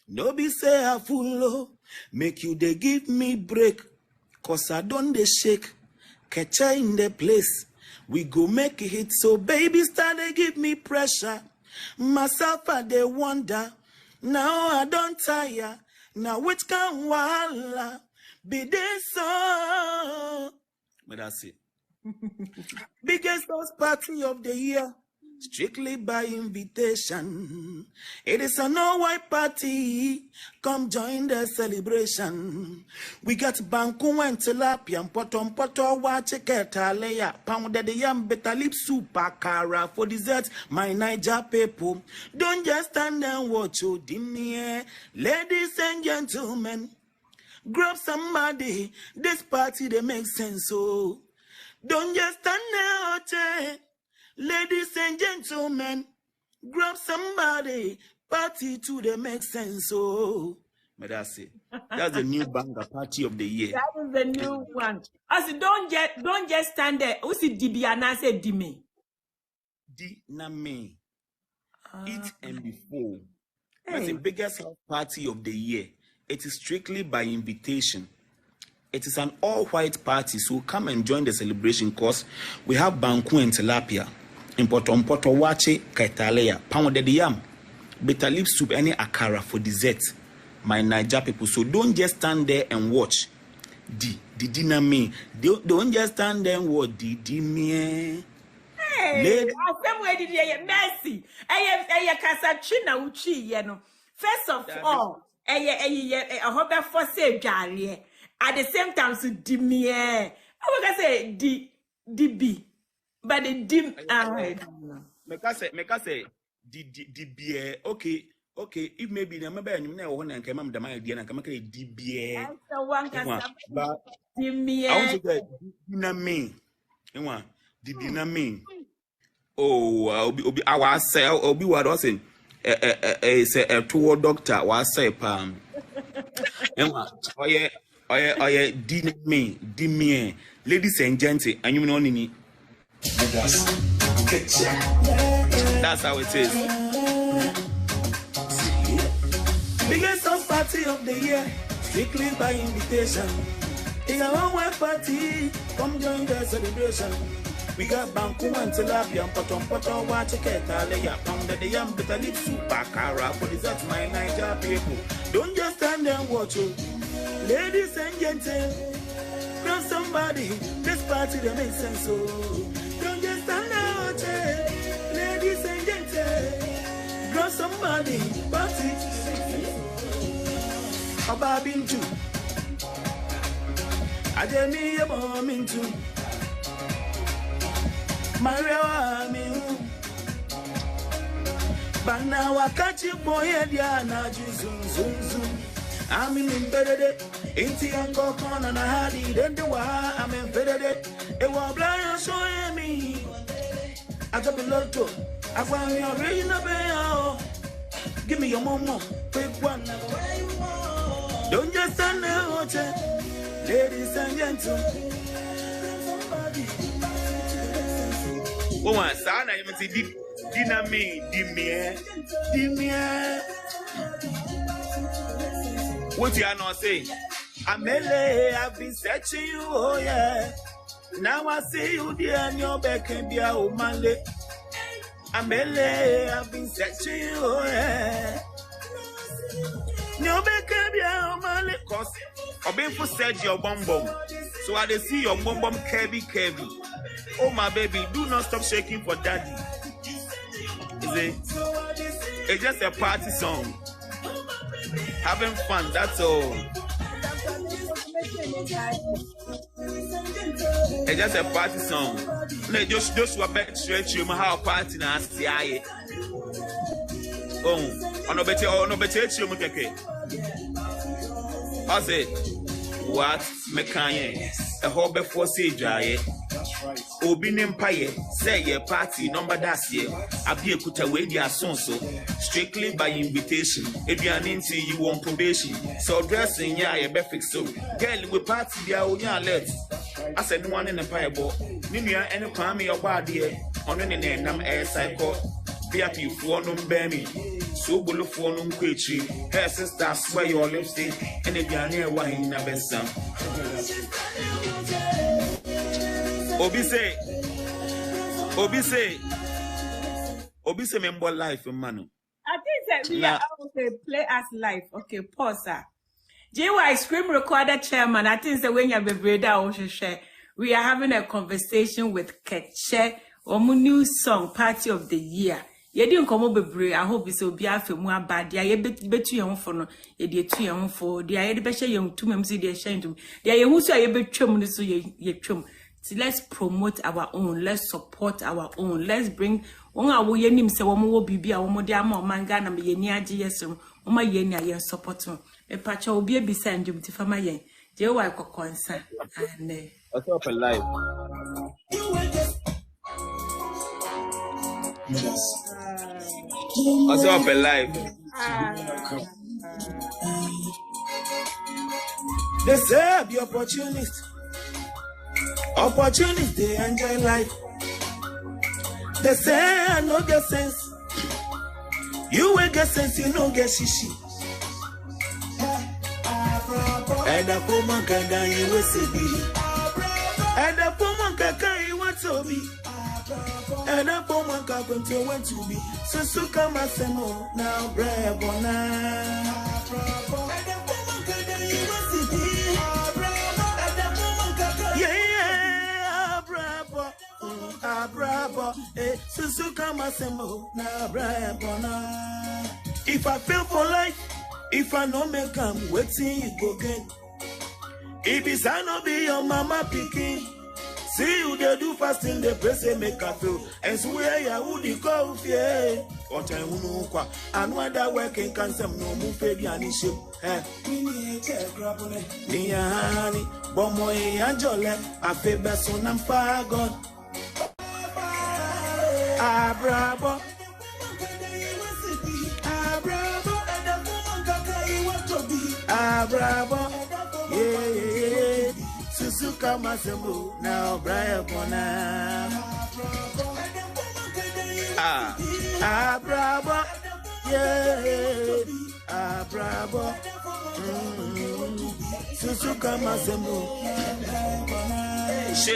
No be say I full low. Make you they give me break. Cause I don't they shake. Keche in the place. We go make it hit. So baby start they give me pressure. Myself I they wonder. Now I don't tire. Now which can walla be this so? But that's it. Biggest house party of the year, strictly by invitation. It is an all-white party. Come join the celebration. We got banku and tilapia, poto watch a ketalea, pounded the yam better lip soup, akara for dessert. My Niger people, don't just stand and watch you, dimmy. Ladies and gentlemen, grab somebody. This party they make sense, so don't just stand there. Ladies and gentlemen, grab somebody. Party to the make sense, so but that's it. That's the new banger party of the year. That is the new one. As don't just stand there. Who's it Dibiana say Dime? Diname. Eat and be full. That's the biggest house party of the year. It is strictly by invitation. It is an all-white party, so come and join the celebration because we have banku and tilapia, poto wache, kaitalea, pounded yam, bitter leaf soup, any akara for dessert. My Niger people, so don't just stand there and watch. Dina me. Don't just stand there and watch. Me. Hey, somewhere did you mercy? I casachina uchi, you know. First of all, I hope that for say jolly. At the same time, so dimie. I was say D, but the dim. Make us say D, okay. If maybe the member you know when I came up the my idea and come make a D. But dimie. I want to say diname. You want diname. Oh, I was say, I'll be what I was saying. Say a tour doctor was say palm. Oh yeah, dimie. Ladies and gentlemen, and you know Nini. That's how it is. Biggest house party of the year, strictly by invitation. It's a one-way party. Come join the celebration. We got banku and tilapia, poto watch a ketalea, pounded the yam bitter leaf soup, akara for dessert. My Niger people, don't just stand there and watch you. Ladies and gentlemen, grab somebody. This party that makes sense, so don't just stand there and watch it. Ladies and gentlemen, grab somebody. Party. About into I tell me about me too. Maria, me. But now I catch you, boy, and ya, zoom. I'm in better. Ain't the uncle corner and I had it, and the why I'm in better. It was blind showing me. I drop a lotto. I found your ring up there. Give me your mama, quick one. Don't just stand there, watch it. Ladies and gentlemen. Woman, son, I even see dimie. What you are not saying? Amele, I've been searching you, oh yeah. Now I see you there and your back can be a woman. Amele, I've been searching you, oh yeah. Your back can be a woman. Cause I've been for search your bomb. So I see your bomb curvy. Oh my baby, do not stop shaking for daddy. It's just a party song. Having fun, that's all. It's just a party song. No, just were back stretch you how party na see. Oh, on no better you Keke. I said, what mekanye? A whole before say dry. Obi Empire, say your party number that's year. Appear put away their son so strictly by invitation. If you are into you on probation, so dressing ya a perfect so. Girl we party the own let. I said one in the fireball. Ninia any palmy or body on any name air cycle. Pappy Kojo Bemi. So bulu for no Keche. Her sister swear your lipstick and if you are near wine na best. Obi say member life man. I think that we are okay, play us live. Okay, pause. JY Scream Recorder Chairman, I think that when you have a share, we are having a conversation with Keche on new song, Party of the Year. You didn't come over brave. I hope it's will be after more bad. They are bet you young for no, you 2 young for. They are the best young 2 members. They are sharing to me. They are who say you bet chum, so you chum. So let's promote our own. Let's support our own. Let's bring on our yenim se womo wo bibia womo dia ma manga na me yeni age yesum. Oma yeni ayen support no. E pacha obi ebisa ndum ti fama yen. Je wa kokonsa. And what's up alive? What's up alive? They say be opportunist. Opportunities, they enjoy life. They say I no get sense. You will get sense, you no get shishi. And the woman can you will see me. And the woman can you want to be. And the woman can continue want to be. So come and say no now, brave or bravo, if I feel for life, if I no make come, waiting you go again. If it's I no be your mama picking, see you they do fasting, the press make a feel, and swear ya would go fear. What I know, and what that working can some no move any ship. Niani, Bomoy and Jole, I feel best on I'm far gone. Bravo. Bravo. Yeah. Susuka Masemu. Now, bravo. Bravo. Yeah. Bravo. Susuka Masemu. She.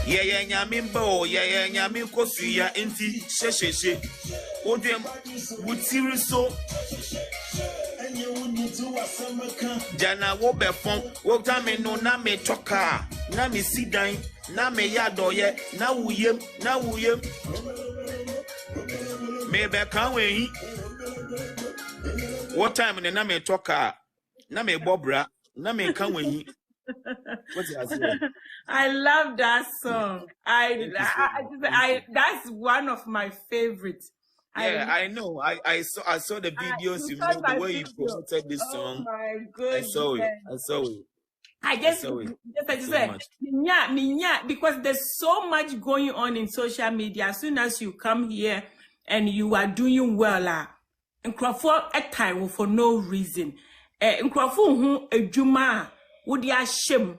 Yeah, nyamimbo, yeah, nyamiko suya enti she. Odem wutiri so. Jana wo be fon, wo tame no na me toka, na me sidan, na me yadoye, na wuyem. Me be kan we. What time in na me toka, na me bobra, na me kan we. I love that song. I that's one of my favorites. Yeah, I know. I saw the videos. You know the way you promoted this song. Oh my goodness! I saw it. I just said, because there's so much going on in social media. As soon as you come here and you are doing well, in Crawford at time for no reason. In Crawford, who a Juma would ya shame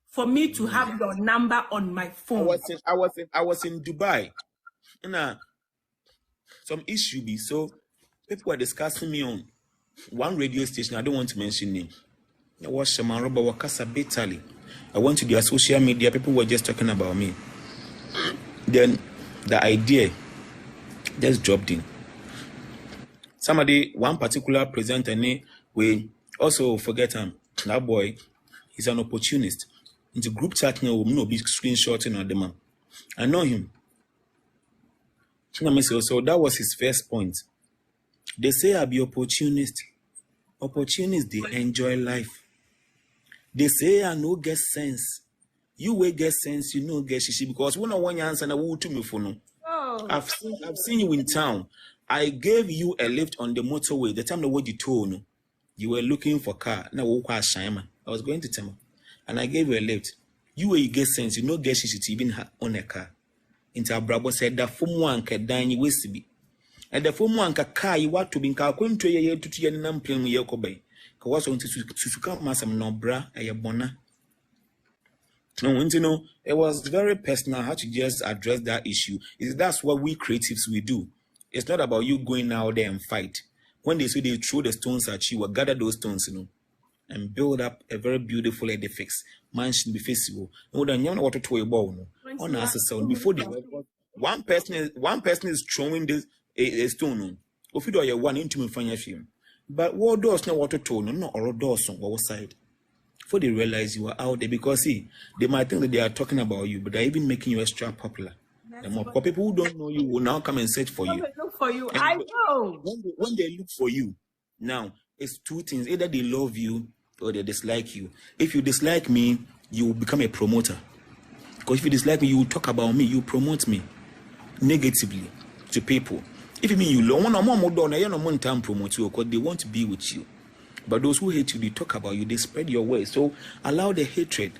for me to have your number on my phone. I was in Dubai. Some issue be so people were discussing me on one radio station. I don't want to mention name. I was Shaman Roba Wakasa Betali. I went to their social media. People were just talking about me. Then the idea just dropped in. One particular presenter name, we also forget him. That boy, he's an opportunist. In the group chat, no be screenshotting on the man. I know him. So that was his first point. They say I be opportunist. Opportunists, they enjoy life. They say I no get sense. You will get sense, you know get shishi, because when I want your answer, I will to me for no. I've seen you in town. I gave you a lift on the motorway. The time the word you told, you were looking for car. Now I was going to tell you, and I gave you a lift. You will get sense, you know get shishi to even on a car. Into Brabo said that from one can dine you wish to be. And the form one car you want to be going to ye to your numping Yokobe. Cause want to come massam no bra a yabona. No, you know, it was very personal how to just address that issue. That's what we creatives we do. It's not about you going out there and fight. When they say they throw the stones at you, or gather those stones, you know, and build up a very beautiful edifice. Mansion be feasible. No, then you know what to a ball. On us sound before the one person is throwing this a stone. If you do your one into me find your film. But what doors know what to tone, no or doors on our side. Before they realize you are out there, because see, they might think that they are talking about you, but they're even making you extra popular. The more people who don't know you will now come and search for you. Look for you. I know. When they look for you, now it's two things: either they love you or they dislike you. If you dislike me, you will become a promoter. Because if you dislike me, you will talk about me, you promote me negatively to people. If you mean you don't want to promote you, because they want to be with you. But those who hate you, they talk about you, they spread your way. So allow the hatred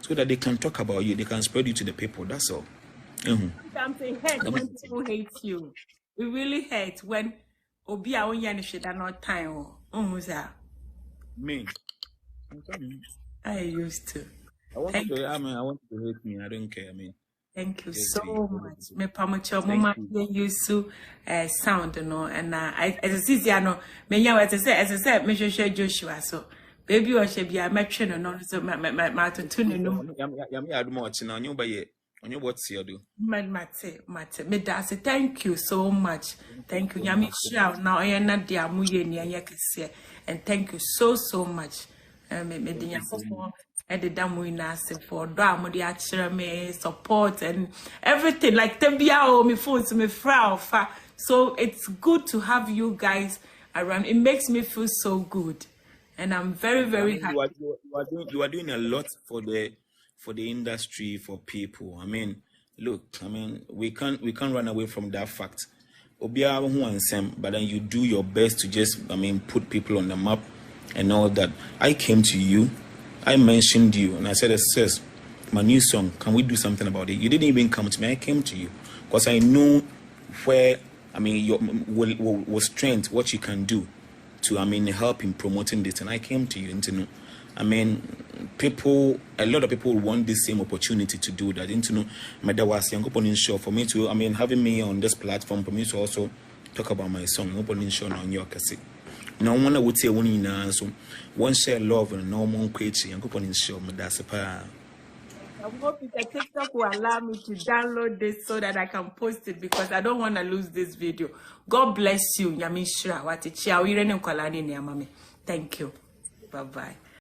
so that they can talk about you, they can spread you to the people. That's all. Something hurt when people hate you. It really hurts when Obia Onyanisha are not time. Me. I used to. I want you to hate me. I don't care. Thank you so much. Me pamocho mama used to sound no, and as easy no. Me nya as I said, me share Joshua so. Baby or she be a matron no so my tune no. Yami adu mo chi na onyo ba ye. Onyo what see do. Mate. Me da say thank you so much. Thank you. Yami share now I na dia mu ye ni kese. And thank you so much. Me dinya for the damuinase for me support and everything like tebia me phone to me frau. So it's good to have you guys around. It makes me feel so good, and I'm very happy. You are doing a lot for the industry, for people. Look, we can't run away from that fact. But then you do your best to just put people on the map and all that. I came to you. I mentioned you and I said, sis, my new song, can we do something about it? You didn't even come to me. I came to you because I knew where, your strength, what you can do to, help in promoting this. And I came to you and to know, a lot of people want this same opportunity to do that. Into know, for me to, having me on this platform, for me to also talk about my song, opening show on your cassette. No one would say one so one share love and no more Keche and go on show me that's a pa. I hope the TikTok will allow me to download this so that I can post it because I don't want to lose this video. God bless you. Yami Shra. What a chia. We run in Kwalani near mommy. Thank you. Bye bye.